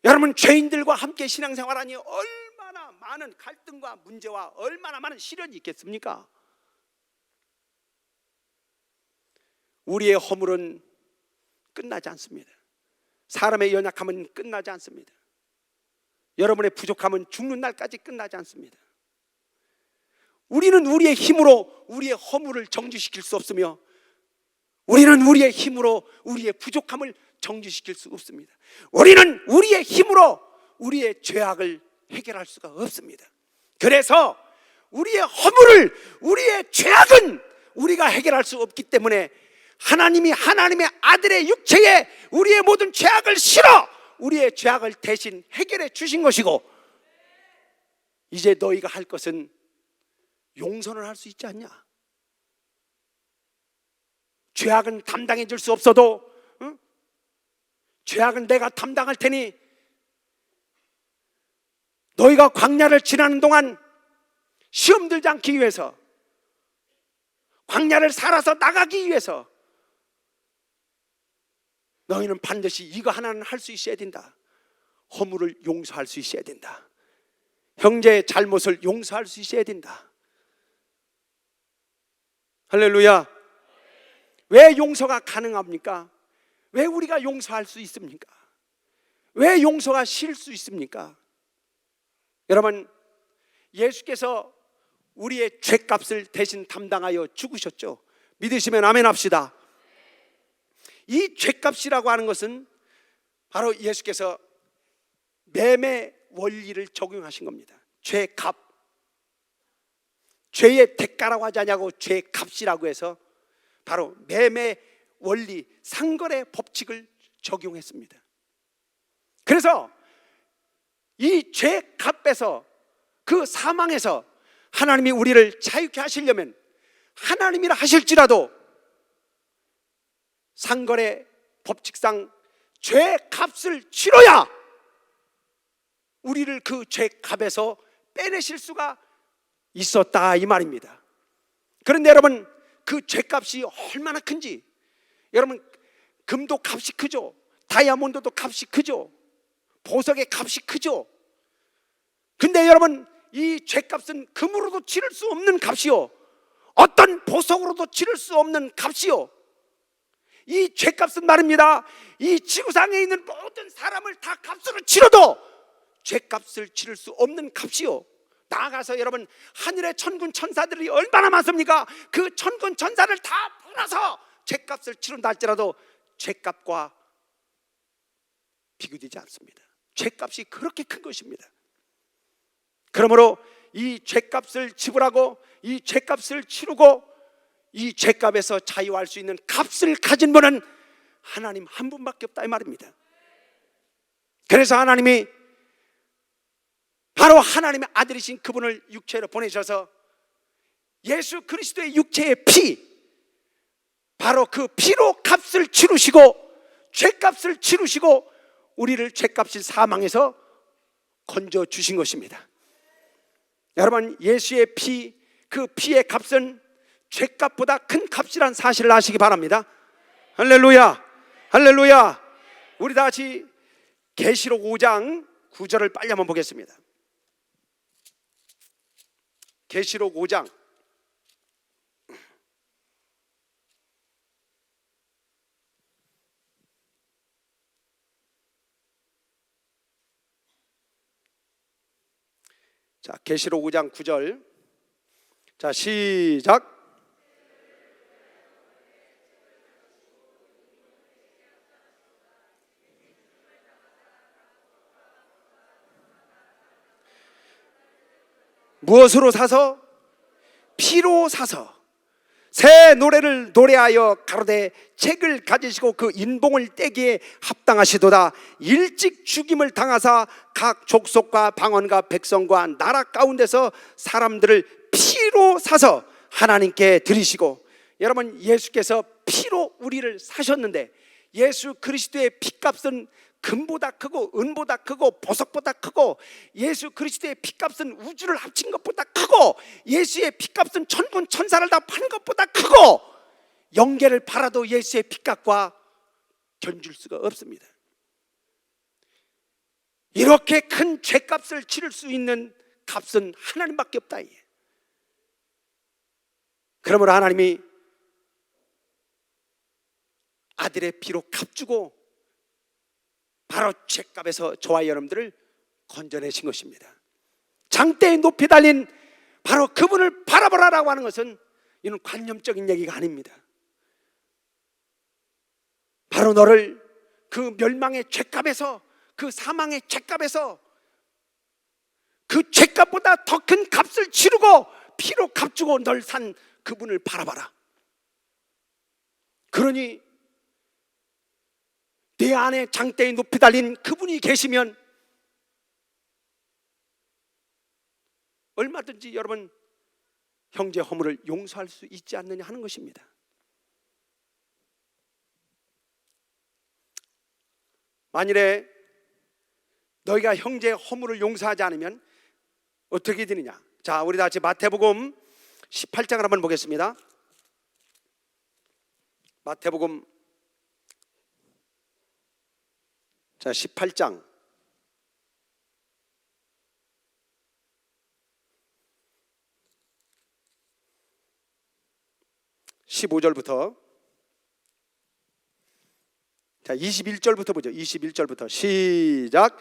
여러분, 죄인들과 함께 신앙생활하니 얼마나 많은 갈등과 문제와 얼마나 많은 시련이 있겠습니까? 우리의 허물은 끝나지 않습니다. 사람의 연약함은 끝나지 않습니다. 여러분의 부족함은 죽는 날까지 끝나지 않습니다. 우리는 우리의 힘으로 우리의 허물을 정지시킬 수 없으며 우리는 우리의 힘으로 우리의 부족함을 정지시킬 수 없습니다. 우리는 우리의 힘으로 우리의 죄악을 해결할 수가 없습니다. 그래서 우리의 허물을, 우리의 죄악은 우리가 해결할 수 없기 때문에 하나님이 하나님의 아들의 육체에 우리의 모든 죄악을 실어 우리의 죄악을 대신 해결해 주신 것이고, 이제 너희가 할 것은 용서를 할 수 있지 않냐? 죄악은 담당해 줄 수 없어도 죄악은 내가 담당할 테니 너희가 광야를 지나는 동안 시험 들지 않기 위해서, 광야를 살아서 나가기 위해서 너희는 반드시 이거 하나는 할 수 있어야 된다. 허물을 용서할 수 있어야 된다. 형제의 잘못을 용서할 수 있어야 된다. 할렐루야. 왜 용서가 가능합니까? 왜 우리가 용서할 수 있습니까? 왜 용서가 실 수 있습니까? 여러분, 예수께서 우리의 죄값을 대신 담당하여 죽으셨죠. 믿으시면 아멘 합시다. 이 죄값이라고 하는 것은 바로 예수께서 매매 원리를 적용하신 겁니다. 죄값, 죄의 대가라고 하지 않냐고 죄값이라고 해서 바로 매매 원리, 상거래 법칙을 적용했습니다. 그래서 이 죄값에서, 그 사망에서 하나님이 우리를 자유케 하시려면, 하나님이라 하실지라도 상거래 법칙상 죄값을 치러야 우리를 그 죄값에서 빼내실 수가 있었다, 이 말입니다. 그런데 여러분, 그 죄값이 얼마나 큰지, 여러분, 금도 값이 크죠. 다이아몬드도 값이 크죠. 보석의 값이 크죠. 근데 여러분, 이 죄값은 금으로도 치를 수 없는 값이요, 어떤 보석으로도 치를 수 없는 값이요, 이 죄값은 말입니다, 이 지구상에 있는 모든 사람을 다 값으로 치러도 죄값을 치를 수 없는 값이요. 나아가서 여러분, 하늘의 천군 천사들이 얼마나 많습니까? 그 천군 천사를 다 불어서 죄값을 치른다 할지라도 죄값과 비교되지 않습니다. 죄값이 그렇게 큰 것입니다. 그러므로 이 죄값을 지불하고 이 죄값을 치르고 이 죄값에서 자유할 수 있는 값을 가진 분은 하나님 한 분밖에 없다, 이 말입니다. 그래서 하나님이 바로 하나님의 아들이신 그분을 육체로 보내셔서 예수 그리스도의 육체의 피, 바로 그 피로 값을 치르시고 죄값을 치르시고 우리를 죄값인 사망에서 건져 주신 것입니다. 여러분, 예수의 피, 그 피의 값은 죄값보다 큰 값이란 사실을 아시기 바랍니다. 할렐루야, 할렐루야. 우리 다 같이 계시록 5장 9절을 빨리 한번 보겠습니다. 계시록 5장 자, 계시록 5장 9절. 자, 시작. 무엇으로 사서? 피로 사서 새 노래를 노래하여 가로되 책을 가지시고 그 인봉을 떼기에 합당하시도다. 일찍 죽임을 당하사 각 족속과 방언과 백성과 나라 가운데서 사람들을 피로 사서 하나님께 드리시고, 여러분, 예수께서 피로 우리를 사셨는데 예수 그리스도의 피값은 금보다 크고 은보다 크고 보석보다 크고, 예수 그리스도의 피값은 우주를 합친 것보다 크고, 예수의 피값은 천군 천사를 다 판 것보다 크고, 영계를 팔아도 예수의 피값과 견줄 수가 없습니다. 이렇게 큰 죄값을 치를 수 있는 값은 하나님밖에 없다. 그러므로 하나님이 아들의 피로 값주고 바로 죄값에서 저와 여러분들을 건져내신 것입니다. 장대에 높이 달린 바로 그분을 바라보라라고 하는 것은 이는 관념적인 얘기가 아닙니다. 바로 너를 그 멸망의 죄값에서, 그 사망의 죄값에서, 그 죄값보다 더 큰 값을 치르고 피로 값주고 널 산 그분을 바라봐라. 그러니 내 안에 장대에 높이 달린 그분이 계시면 얼마든지 여러분 형제 허물을 용서할 수 있지 않느냐 하는 것입니다. 만일에 너희가 형제의 허물을 용서하지 않으면 어떻게 되느냐? 자, 우리 다 같이 마태복음 18장을 한번 보겠습니다. 마태복음 18장 15절부터 21절부터 보죠. 21절부터 시작.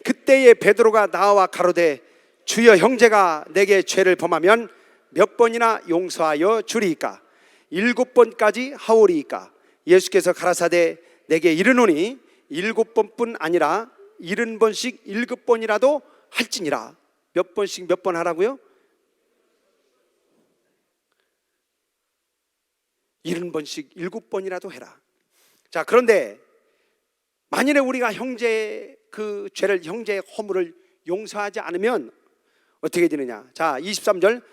그때에 베드로가 나와 가로되 주여, 형제가 내게 죄를 범하면 몇 번이나 용서하여 주리이까? 7번까지 하오리이까? 예수께서 가라사대 내게 이르노니 7번뿐 아니라 70번씩 7번이라도 할지니라. 몇 번씩 몇 번 하라고요? 70번씩 7번이라도 해라. 자, 그런데 만일에 우리가 형제의 그 죄를, 형제의 허물을 용서하지 않으면 어떻게 되느냐? 자, 23절.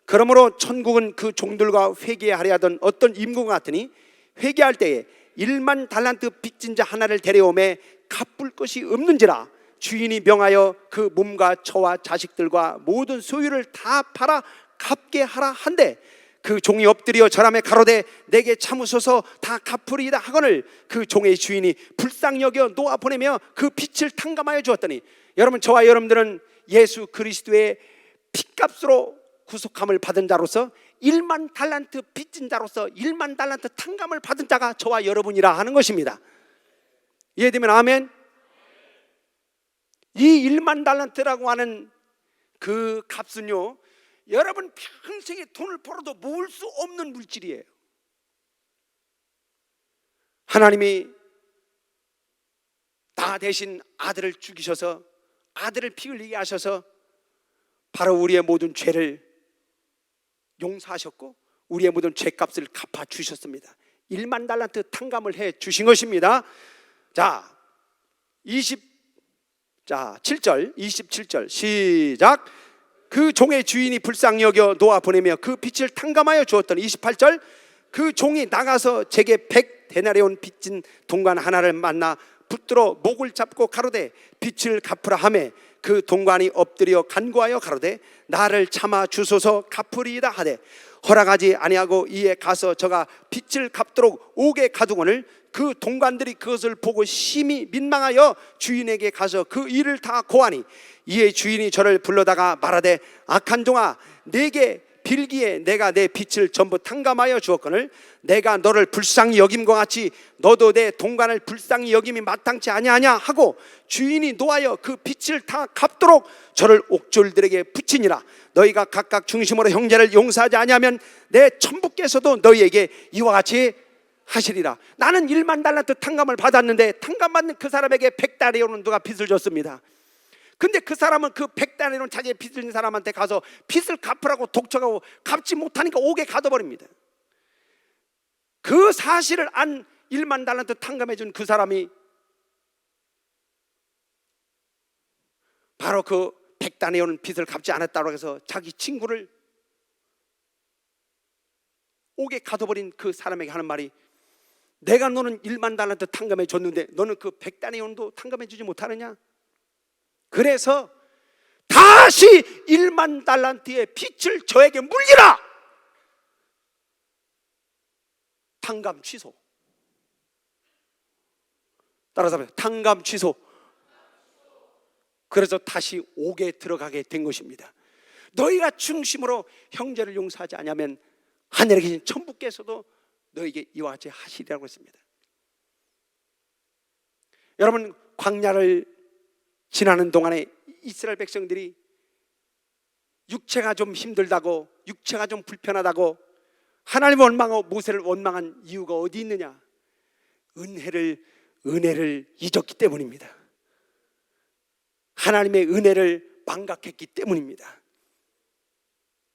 그러므로 천국은 그 종들과 회개하려 하던 어떤 임금과 같으니 회개할 때에 1만 달란트 빚진 자 하나를 데려오매 갚을 것이 없는지라. 주인이 명하여 그 몸과 처와 자식들과 모든 소유를 다 팔아 갚게 하라 한데 그 종이 엎드려 절하며 가로되 내게 참으소서 다 갚으리이다 하거늘 그 종의 주인이 불쌍히 여겨 놓아 보내며 그 빚을 탕감하여 주었더니, 여러분, 저와 여러분들은 예수 그리스도의 핏값으로 구속함을 받은 자로서 1만 달란트 빚진 자로서 1만 달란트 탕감을 받은 자가 저와 여러분이라 하는 것입니다. 이해되면 아멘. 이 1만 달란트라고 하는 그 값은요, 여러분 평생에 돈을 벌어도 모을 수 없는 물질이에요. 하나님이 나 대신 아들을 죽이셔서 아들을 피 흘리게 하셔서 바로 우리의 모든 죄를 용서하셨고 우리의 모든 죄값을 갚아 주셨습니다. 1만 달란트 탕감을 해 주신 것입니다. 자, 27절 시작. 그 종의 주인이 불쌍히 여겨 놓아 보내며 그 빚을 탕감하여 주었더니, 28절. 그 종이 나가서 제게 100데나리온 빚진 동관 하나를 만나 붙들어 목을 잡고 가로되 빚을 갚으라 하매 그 동관이 엎드려 간구하여 가로되 나를 참아 주소서 갚으리이다 하되 허락하지 아니하고 이에 가서 저가 빚을 갚도록 옥에 가두거늘 그 동관들이 그것을 보고 심히 민망하여 주인에게 가서 그 일을 다 고하니, 이에 주인이 저를 불러다가 말하되 악한 종아, 내게 빌기에 내가 내 빚을 전부 탕감하여 주었거늘 내가 너를 불쌍히 여김과 같이 너도 내 동관을 불쌍히 여김이 마땅치 아니하냐 하고 주인이 노하여 그 빚을 다 갚도록 저를 옥졸들에게 붙이니라. 너희가 각각 중심으로 형제를 용서하지 아니하면 내 천부께서도 너희에게 이와 같이 하시리라. 나는 1만 달란트 탕감을 받았는데 탕감받는 그 사람에게 100다리온은 누가 빚을 줬습니다. 근데 그 사람은 그 100다리온 자기의 빚을 진 사람한테 가서 빚을 갚으라고 독촉하고 갚지 못하니까 옥에 가둬버립니다. 그 사실을 안 1만 달란트 탕감해 준 그 사람이 바로 그 100다리온 빚을 갚지 않았다고 해서 자기 친구를 옥에 가둬버린 그 사람에게 하는 말이, 내가 너는 1만 달란트 탕감해 줬는데 너는 그 100다리온도 탕감해 주지 못하느냐? 그래서 다시 1만 달란트의 빚을 저에게 물리라. 탕감 취소. 따라서 하세요. 탕감 취소. 그래서 다시 옥에 들어가게 된 것입니다. 너희가 중심으로 형제를 용서하지 않으면 하늘에 계신 천부께서도 너에게 이와 같이 하시리라고 했습니다. 여러분, 광야를 지나는 동안에 이스라엘 백성들이 육체가 좀 힘들다고, 육체가 좀 불편하다고 하나님을 원망하고 모세를 원망한 이유가 어디 있느냐? 은혜를 잊었기 때문입니다. 하나님의 은혜를 망각했기 때문입니다.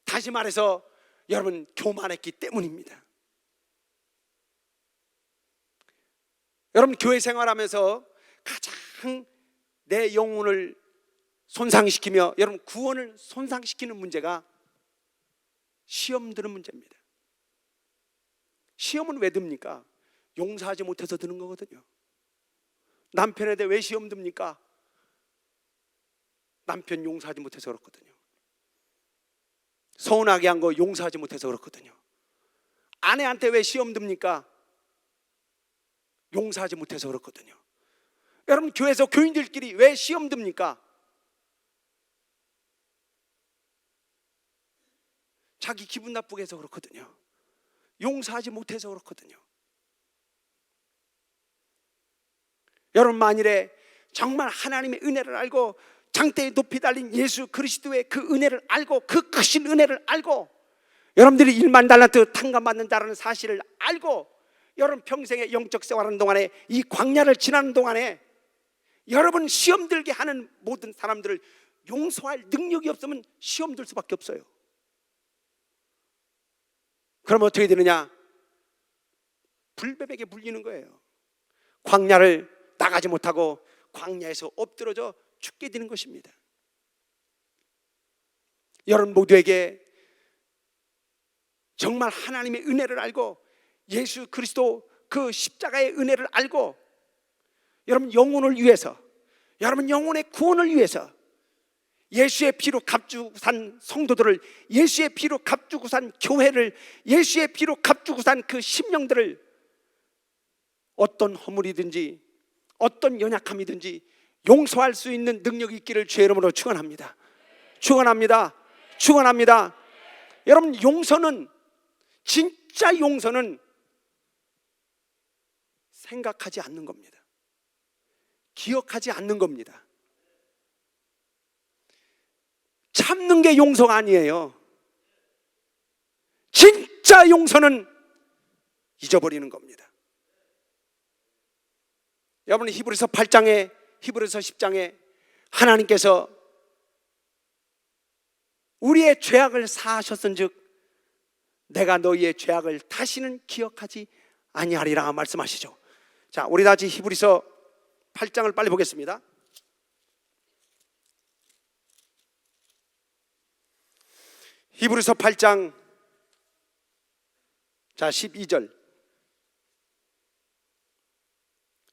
다시 말해서 여러분, 교만했기 때문입니다. 여러분, 교회 생활하면서 가장 내 영혼을 손상시키며 여러분 구원을 손상시키는 문제가 시험 드는 문제입니다. 시험은 왜 듭니까? 용서하지 못해서 드는 거거든요. 남편에 대해 왜 시험 듭니까? 남편 용서하지 못해서 그렇거든요. 서운하게 한 거 용서하지 못해서 그렇거든요. 아내한테 왜 시험 듭니까? 용서하지 못해서 그렇거든요. 여러분, 교회에서 교인들끼리 왜 시험 듭니까? 자기 기분 나쁘게 해서 그렇거든요. 용서하지 못해서 그렇거든요. 여러분, 만일에 정말 하나님의 은혜를 알고 장대에 높이 달린 예수 그리스도의 그 은혜를 알고, 그 크신 은혜를 알고, 여러분들이 1만 달란트 탕감받는 자라는 사실을 알고, 여러분 평생의 영적 생활하는 동안에, 이 광야를 지나는 동안에 여러분 시험 들게 하는 모든 사람들을 용서할 능력이 없으면 시험 들 수밖에 없어요. 그럼 어떻게 되느냐? 불뱀에게 물리는 거예요. 광야를 나가지 못하고 광야에서 엎드러져 죽게 되는 것입니다. 여러분 모두에게 정말 하나님의 은혜를 알고, 예수 그리스도 그 십자가의 은혜를 알고, 여러분 영혼을 위해서, 여러분 영혼의 구원을 위해서 예수의 피로 값주고 산 성도들을, 예수의 피로 값주고 산 교회를, 예수의 피로 값주고 산 그 심령들을 어떤 허물이든지 어떤 연약함이든지 용서할 수 있는 능력이 있기를 주의 이름으로 축원합니다. 축원합니다. 축원합니다. 여러분, 용서는, 진짜 용서는 생각하지 않는 겁니다. 기억하지 않는 겁니다. 참는 게 용서가 아니에요. 진짜 용서는 잊어버리는 겁니다. 여러분, 히브리서 8장에, 히브리서 10장에 하나님께서 우리의 죄악을 사하셨은즉 내가 너희의 죄악을 다시는 기억하지 아니하리라 말씀하시죠. 자, 우리 다 같이 히브리서 8장을 빨리 보겠습니다. 히브리서 8장, 자 12절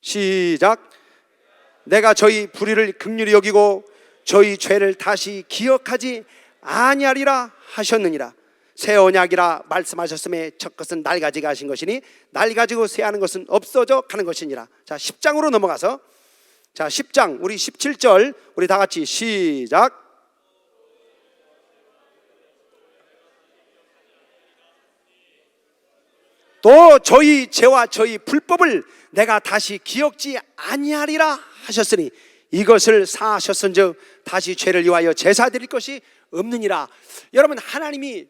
시작. 내가 저희 불의를 긍휼히 여기고 저희 죄를 다시 기억하지 아니하리라 하셨느니라. 새 언약이라 말씀하셨음에 첫 것은 날 가지고 하신 것이니 날 가지고 쇠하는 것은 없어져 가는 것이니라. 자 10장으로 넘어가서, 자 10장 우리 17절 우리 다 같이 시작. 또 저희 죄와 저희 불법을 내가 다시 기억지 아니하리라 하셨으니 이것을 사하셨은즉 다시 죄를 위하여 제사 드릴 것이 없느니라. 여러분, 하나님이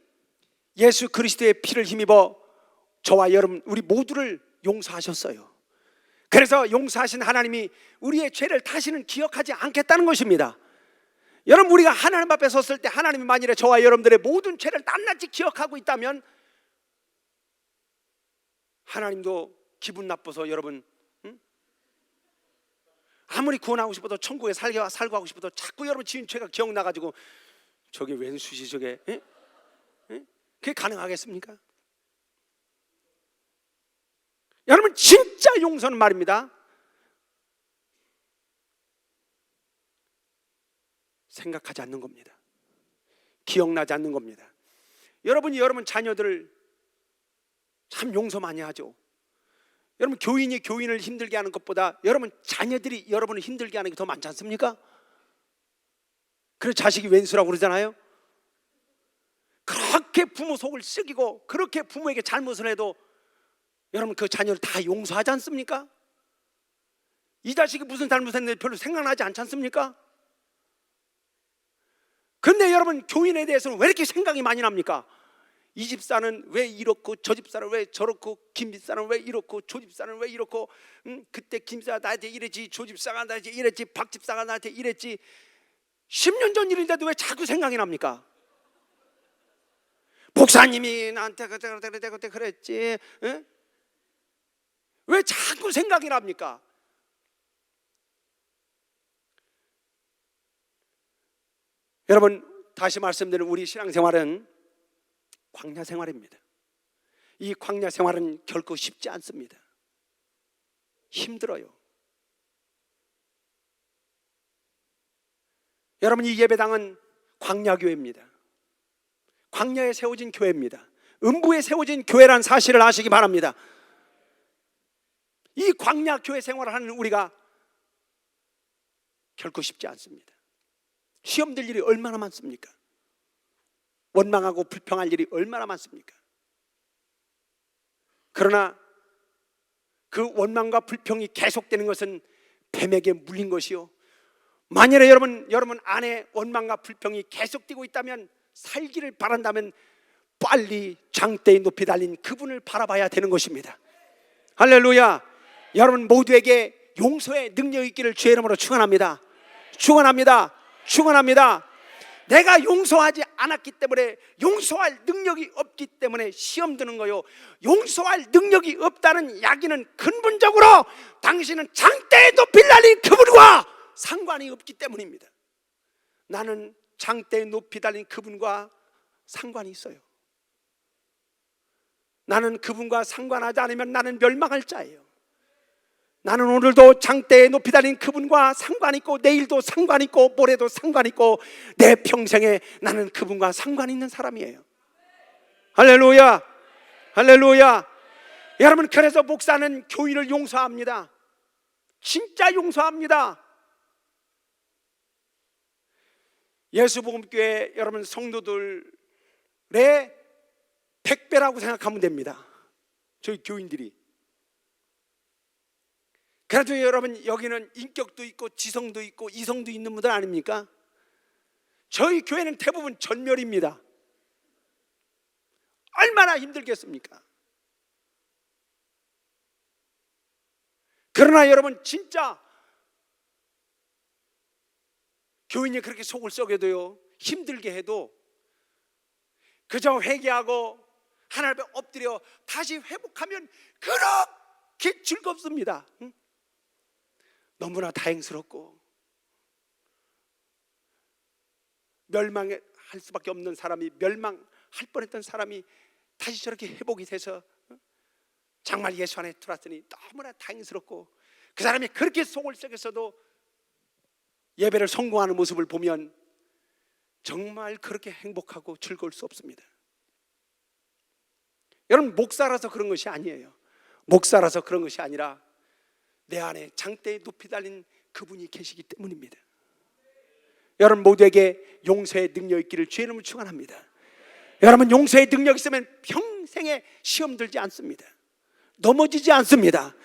예수 그리스도의 피를 힘입어 저와 여러분 우리 모두를 용서하셨어요. 그래서 용서하신 하나님이 우리의 죄를 다시는 기억하지 않겠다는 것입니다. 여러분, 우리가 하나님 앞에 섰을 때 하나님이 만일에 저와 여러분들의 모든 죄를 낱낱이 기억하고 있다면 하나님도 기분 나빠서, 여러분 아무리 구원하고 싶어도 천국에 살고 하고 싶어도 자꾸 여러분 지은 죄가 기억나가지고 저게 웬 수지 저게, 그게 가능하겠습니까? 여러분, 진짜 용서는 말입니다, 생각하지 않는 겁니다. 기억나지 않는 겁니다. 여러분이 여러분 자녀들을 참 용서 많이 하죠. 여러분, 교인이 교인을 힘들게 하는 것보다 여러분 자녀들이 여러분을 힘들게 하는 게 더 많지 않습니까? 그래서 자식이 왼수라고 그러잖아요. 그렇게 부모 속을 썩이고 그렇게 부모에게 잘못을 해도 여러분 그 자녀를 다 용서하지 않습니까? 이 자식이 무슨 잘못했는데 별로 생각나지 않지 않습니까? 근데 여러분, 교인에 대해서는 왜 이렇게 생각이 많이 납니까? 이 집사는 왜 이렇고, 저 집사는 왜 저렇고, 김 집사는 왜 이렇고, 조 집사는 왜 이렇고, 그때 김 집사가 나한테 이랬지, 조 집사가 나한테 이랬지, 박 집사가 나한테 이랬지. 10년 전 일인데도 왜 자꾸 생각이 납니까? 목사님이 나한테 그때 그랬지, 응? 왜 자꾸 생각이 납니까? 여러분, 다시 말씀드리는 우리 신앙생활은 광야 생활입니다. 이 광야 생활은 결코 쉽지 않습니다. 힘들어요. 여러분, 이 예배당은 광야교회입니다. 광야에 세워진 교회입니다. 음부에 세워진 교회라는 사실을 아시기 바랍니다. 이 광야 교회 생활을 하는 우리가 결코 쉽지 않습니다. 시험될 일이 얼마나 많습니까? 원망하고 불평할 일이 얼마나 많습니까? 그러나 그 원망과 불평이 계속되는 것은 뱀에게 물린 것이요, 만일에 여러분 안에 원망과 불평이 계속되고 있다면, 살기를 바란다면 빨리 장대에 높이 달린 그분을 바라봐야 되는 것입니다. 할렐루야. 여러분 모두에게 용서의 능력이 있기를 주의 이름으로 축원합니다. 축원합니다. 축원합니다. 내가 용서하지 않았기 때문에, 용서할 능력이 없기 때문에 시험 드는 거요, 용서할 능력이 없다는 이야기는 근본적으로 당신은 장대에 높이 달린 그분과 상관이 없기 때문입니다. 나는 장대에 높이 달린 그분과 상관이 있어요. 나는 그분과 상관하지 않으면 나는 멸망할 자예요. 나는 오늘도 장대에 높이 달린 그분과 상관 있고, 내일도 상관 있고, 모레도 상관 있고, 내 평생에 나는 그분과 상관 있는 사람이에요. 할렐루야. 할렐루야. 여러분, 그래서 목사는 교인을 용서합니다. 진짜 용서합니다. 예수복음교회 여러분 성도들의 100배라고 생각하면 됩니다. 저희 교인들이. 그래도 여러분, 여기는 인격도 있고 지성도 있고 이성도 있는 분들 아닙니까? 저희 교회는 대부분 전멸입니다. 얼마나 힘들겠습니까? 그러나 여러분, 진짜 교인이 그렇게 속을 썩여도요, 힘들게 해도 그저 회개하고 하나님 앞에 엎드려 다시 회복하면 그렇게 즐겁습니다. 너무나 다행스럽고, 멸망할 수밖에 없는 사람이, 멸망할 뻔했던 사람이 다시 저렇게 회복이 돼서 정말 예수 안에 들어왔더니 너무나 다행스럽고, 그 사람이 그렇게 속을 썩였어도 예배를 성공하는 모습을 보면 정말 그렇게 행복하고 즐거울 수 없습니다. 여러분, 목사라서 그런 것이 아니에요. 목사라서 그런 것이 아니라 내 안에 장대에 높이 달린 그분이 계시기 때문입니다. 여러분 모두에게 용서의 능력 있기를 주의 이름으로 축원합니다. 여러분, 용서의 능력 있으면 평생에 시험 들지 않습니다. 넘어지지 않습니다.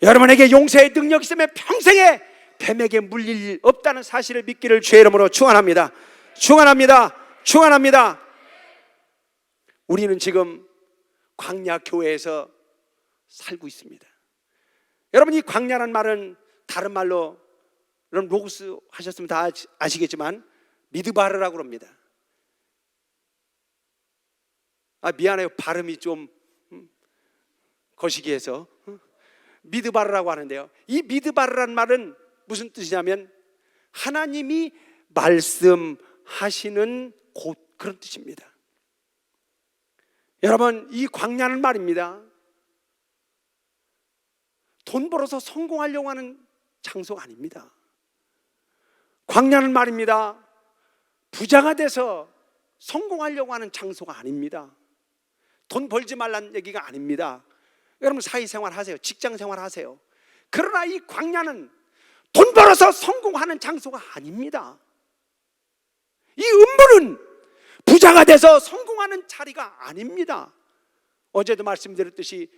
여러분에게 용서의 능력 있으면 평생에 뱀에게 물릴 일 없다는 사실을 믿기를 주의 이름으로 축원합니다. 축원합니다. 축원합니다. 우리는 지금 광야 교회에서 살고 있습니다. 여러분, 이 광야란 말은 다른 말로, 여러분 로고스 하셨으면 다 아시겠지만 미드바르라고 합니다. 미안해요, 발음이 좀 거시기해서 미드바르라고 하는데요, 이 미드바르란 말은 무슨 뜻이냐면 하나님이 말씀하시는 곳, 그런 뜻입니다. 여러분, 이 광야는 말입니다, 돈 벌어서 성공하려고 하는 장소가 아닙니다. 광야는 말입니다, 부자가 돼서 성공하려고 하는 장소가 아닙니다. 돈 벌지 말라는 얘기가 아닙니다. 여러분, 사회생활 하세요, 직장생활 하세요. 그러나 이 광야는 돈 벌어서 성공하는 장소가 아닙니다. 이 음부는 부자가 돼서 성공하는 자리가 아닙니다. 어제도 말씀드렸듯이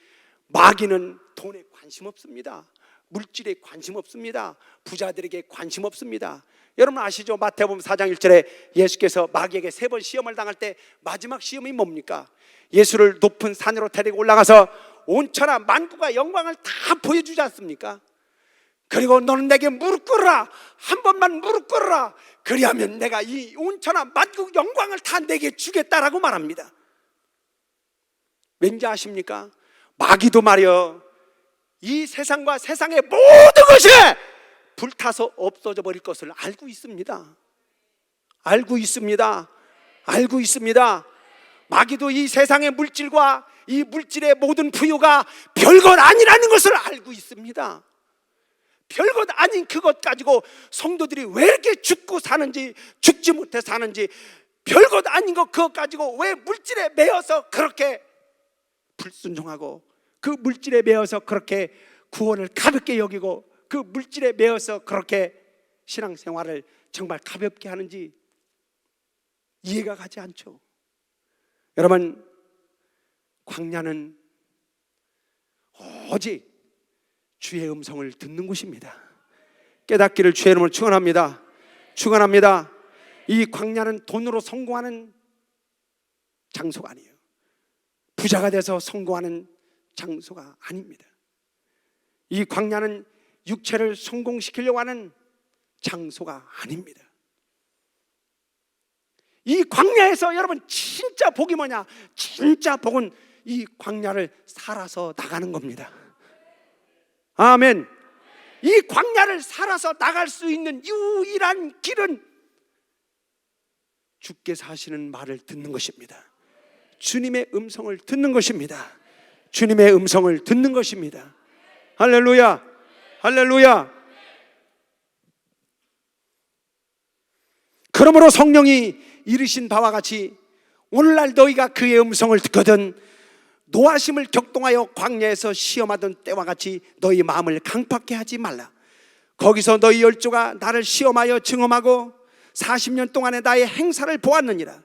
마귀는 돈에 관심 없습니다. 물질에 관심 없습니다. 부자들에게 관심 없습니다. 여러분 아시죠? 마태복음 4장 1절에 예수께서 마귀에게 3번 시험을 당할 때 마지막 시험이 뭡니까? 예수를 높은 산으로 데리고 올라가서 온 천하 만국과 영광을 다 보여주지 않습니까? 그리고 너는 내게 무릎 꿇어라, 한 번만 무릎 꿇어라, 그리하면 내가 이 온 천하 만국 영광을 다 내게 주겠다라고 말합니다. 왠지 아십니까? 마귀도 말이요, 이 세상과 세상의 모든 것이 불타서 없어져 버릴 것을 알고 있습니다. 알고 있습니다. 알고 있습니다. 마귀도 이 세상의 물질과 이 물질의 모든 부유가 별것 아니라는 것을 알고 있습니다. 별것 아닌 그것 가지고 성도들이 왜 이렇게 죽고 사는지, 죽지 못해 사는지, 별것 아닌 것 그것 가지고 왜 물질에 매여서 그렇게 불순종하고, 그 물질에 매여서 그렇게 구원을 가볍게 여기고, 그 물질에 매여서 그렇게 신앙생활을 정말 가볍게 하는지 이해가 가지 않죠. 여러분, 광야는 오직 주의 음성을 듣는 곳입니다. 깨닫기를 주의 이름으로 축원합니다. 축원합니다. 이 광야는 돈으로 성공하는 장소가 아니에요. 부자가 돼서 성공하는 장소가 아닙니다. 이 광야는 육체를 성공시키려고 하는 장소가 아닙니다. 이 광야에서 여러분 진짜 복이 뭐냐? 진짜 복은 이 광야를 살아서 나가는 겁니다. 아멘. 이 광야를 살아서 나갈 수 있는 유일한 길은 주께서 하시는 말을 듣는 것입니다. 주님의 음성을 듣는 것입니다. 주님의 음성을 듣는 것입니다. 할렐루야, 할렐루야. 그러므로 성령이 이르신 바와 같이 오늘날 너희가 그의 음성을 듣거든 노하심을 격동하여 광야에서 시험하던 때와 같이 너희 마음을 강팍해 하지 말라. 거기서 너희 열조가 나를 시험하여 증험하고 40년 동안에 나의 행사를 보았느니라.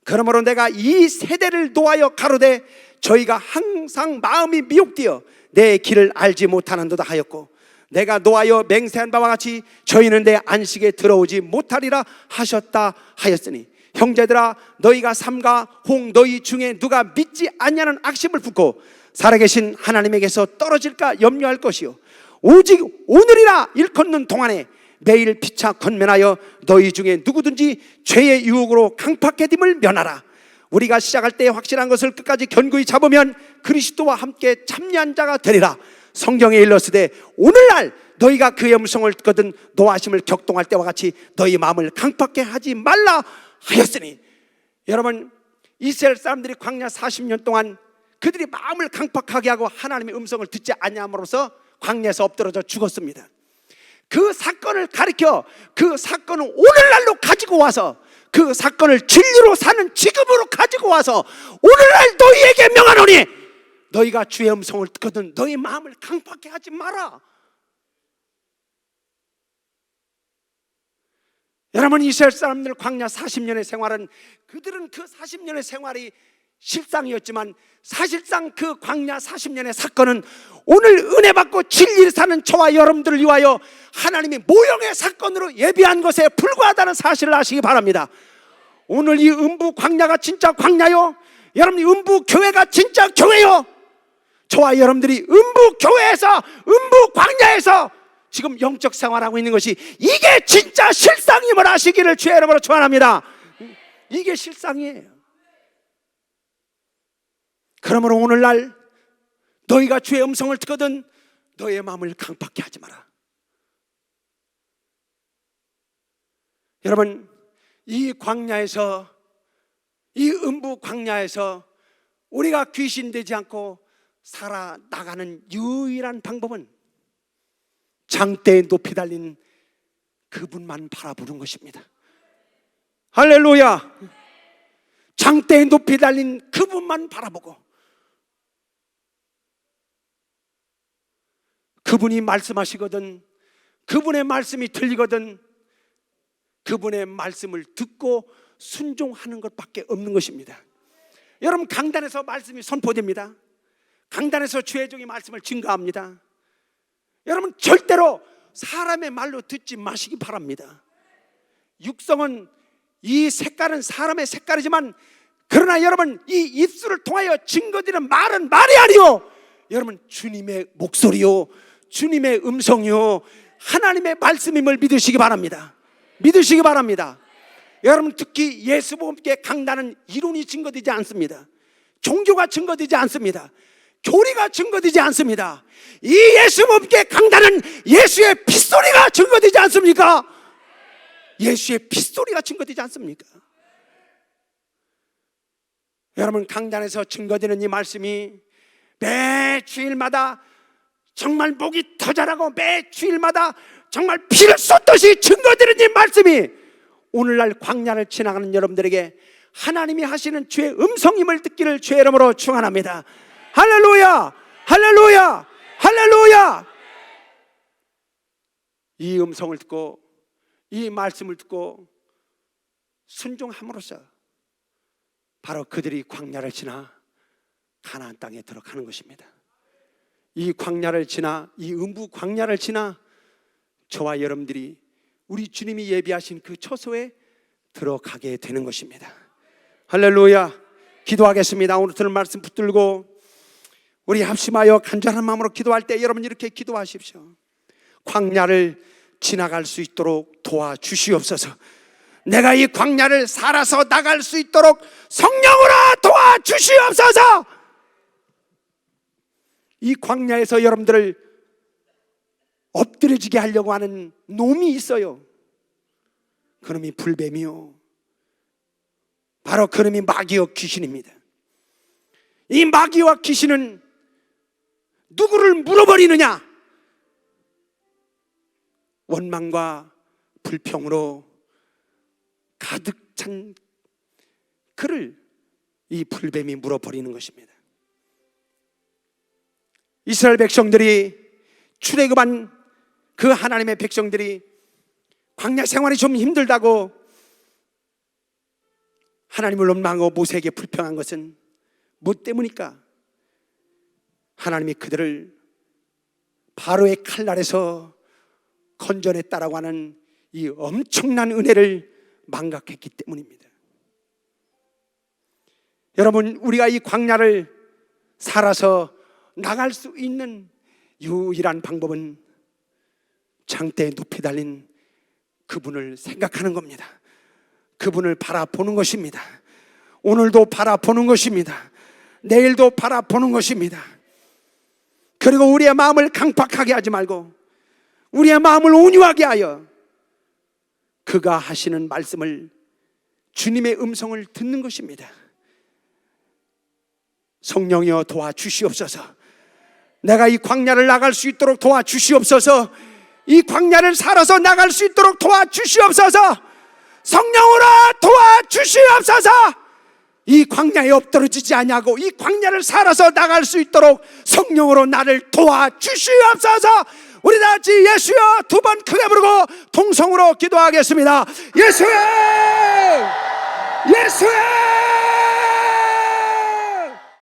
그러므로 내가 이 세대를 노하여 가로되 저희가 항상 마음이 미혹되어 내 길을 알지 못하는도다 하였고, 내가 노하여 맹세한 바와 같이 저희는 내 안식에 들어오지 못하리라 하셨다 하였으니, 형제들아 너희가 삼가 홍 너희 중에 누가 믿지 않냐는 악심을 품고 살아계신 하나님에게서 떨어질까 염려할 것이요, 오직 오늘이라 일컫는 동안에 매일 피차 권면하여 너희 중에 누구든지 죄의 유혹으로 강팍해짐을 면하라. 우리가 시작할 때 확실한 것을 끝까지 견고히 잡으면 그리스도와 함께 참여한 자가 되리라. 성경에 일렀으되 오늘날 너희가 그의 음성을 듣거든 노하심을 격동할 때와 같이 너희 마음을 강팍해 하지 말라 하였으니. 여러분, 이스라엘 사람들이 광야 40년 동안 그들이 마음을 강팍하게 하고 하나님의 음성을 듣지 아니함으로써 광야에서 엎드러져 죽었습니다. 그 사건을 가리켜 그 사건을 오늘날로 가지고 와서 그 사건을 진리로 사는 지금으로 가지고 와서 오늘날 너희에게 명하노니 너희가 주의 음성을 듣거든 너희 마음을 강팍해 하지 마라. 여러분, 이스라엘 사람들 광야 40년의 생활은 그들은 그 40년의 생활이 실상이었지만 사실상 그 광야 40년의 사건은 오늘 은혜 받고 진리를 사는 저와 여러분들을 위하여 하나님이 모형의 사건으로 예비한 것에 불과하다는 사실을 아시기 바랍니다. 오늘 이 음부 광야가 진짜 광야요, 여러분 이 음부 교회가 진짜 교회요, 저와 여러분들이 음부 교회에서 음부 광야에서 지금 영적 생활하고 있는 것이 이게 진짜 실상임을 아시기를 주의 이름으로 축원합니다. 이게 실상이에요. 그러므로 오늘날 너희가 주의 음성을 듣거든 너희의 마음을 강팍해 하지 마라. 여러분, 이 광야에서, 이 음부 광야에서 우리가 귀신되지 않고 살아나가는 유일한 방법은 장대에 높이 달린 그분만 바라보는 것입니다. 할렐루야. 장대에 높이 달린 그분만 바라보고 그분이 말씀하시거든, 그분의 말씀이 들리거든 그분의 말씀을 듣고 순종하는 것밖에 없는 것입니다. 여러분, 강단에서 말씀이 선포됩니다. 강단에서 주의 종이 말씀을 증거합니다. 여러분, 절대로 사람의 말로 듣지 마시기 바랍니다. 육성은, 이 색깔은 사람의 색깔이지만 그러나 여러분, 이 입술을 통하여 증거되는 말은 말이 아니요, 여러분 주님의 목소리요, 주님의 음성이요, 하나님의 말씀임을 믿으시기 바랍니다. 믿으시기 바랍니다. 여러분, 특히 예수복음께 강단은 이론이 증거되지 않습니다. 종교가 증거되지 않습니다. 교리가 증거되지 않습니다. 이 예수복음께 강단은 예수의 핏소리가 증거되지 않습니까? 예수의 핏소리가 증거되지 않습니까? 여러분, 강단에서 증거되는 이 말씀이 매 주일마다 정말 목이 터져라고 매 주일마다 정말 피를 쏟듯이 증거드리는 이 말씀이 오늘날 광야를 지나가는 여러분들에게 하나님이 하시는 주의 음성임을 듣기를 주의 이름으로 축원합니다. 할렐루야, 할렐루야, 할렐루야. 이 음성을 듣고 이 말씀을 듣고 순종함으로써 바로 그들이 광야를 지나 가나안 땅에 들어가는 것입니다. 이 광야를 지나, 이 음부 광야를 지나 저와 여러분들이 우리 주님이 예비하신 그 처소에 들어가게 되는 것입니다. 할렐루야. 기도하겠습니다. 오늘 들은 말씀 붙들고 우리 합심하여 간절한 마음으로 기도할 때 여러분 이렇게 기도하십시오. 광야를 지나갈 수 있도록 도와주시옵소서. 내가 이 광야를 살아서 나갈 수 있도록 성령으로 도와주시옵소서. 이 광야에서 여러분들을 엎드려지게 하려고 하는 놈이 있어요. 그놈이 불뱀이요, 바로 그놈이 마귀와 귀신입니다. 이 마귀와 귀신은 누구를 물어버리느냐? 원망과 불평으로 가득 찬 그를 이 불뱀이 물어버리는 것입니다. 이스라엘 백성들이 출애굽한 그 하나님의 백성들이 광야 생활이 좀 힘들다고 하나님을 원망하고 모세에게 불평한 것은 뭐 때문일까? 하나님이 그들을 바로의 칼날에서 건져냈다라고 하는 이 엄청난 은혜를 망각했기 때문입니다. 여러분, 우리가 이 광야를 살아서 나갈 수 있는 유일한 방법은 장대에 높이 달린 그분을 생각하는 겁니다. 그분을 바라보는 것입니다. 오늘도 바라보는 것입니다. 내일도 바라보는 것입니다. 그리고 우리의 마음을 강팍하게 하지 말고 우리의 마음을 온유하게 하여 그가 하시는 말씀을, 주님의 음성을 듣는 것입니다. 성령이여 도와주시옵소서. 내가 이 광야를 나갈 수 있도록 도와주시옵소서. 이 광야를 살아서 나갈 수 있도록 도와주시옵소서. 성령으로 도와주시옵소서. 이 광야에 엎드러지지 아니하고 이 광야를 살아서 나갈 수 있도록 성령으로 나를 도와주시옵소서. 우리 다 같이 예수여 두 번 크게 부르고 통성으로 기도하겠습니다. 예수여, 예수여.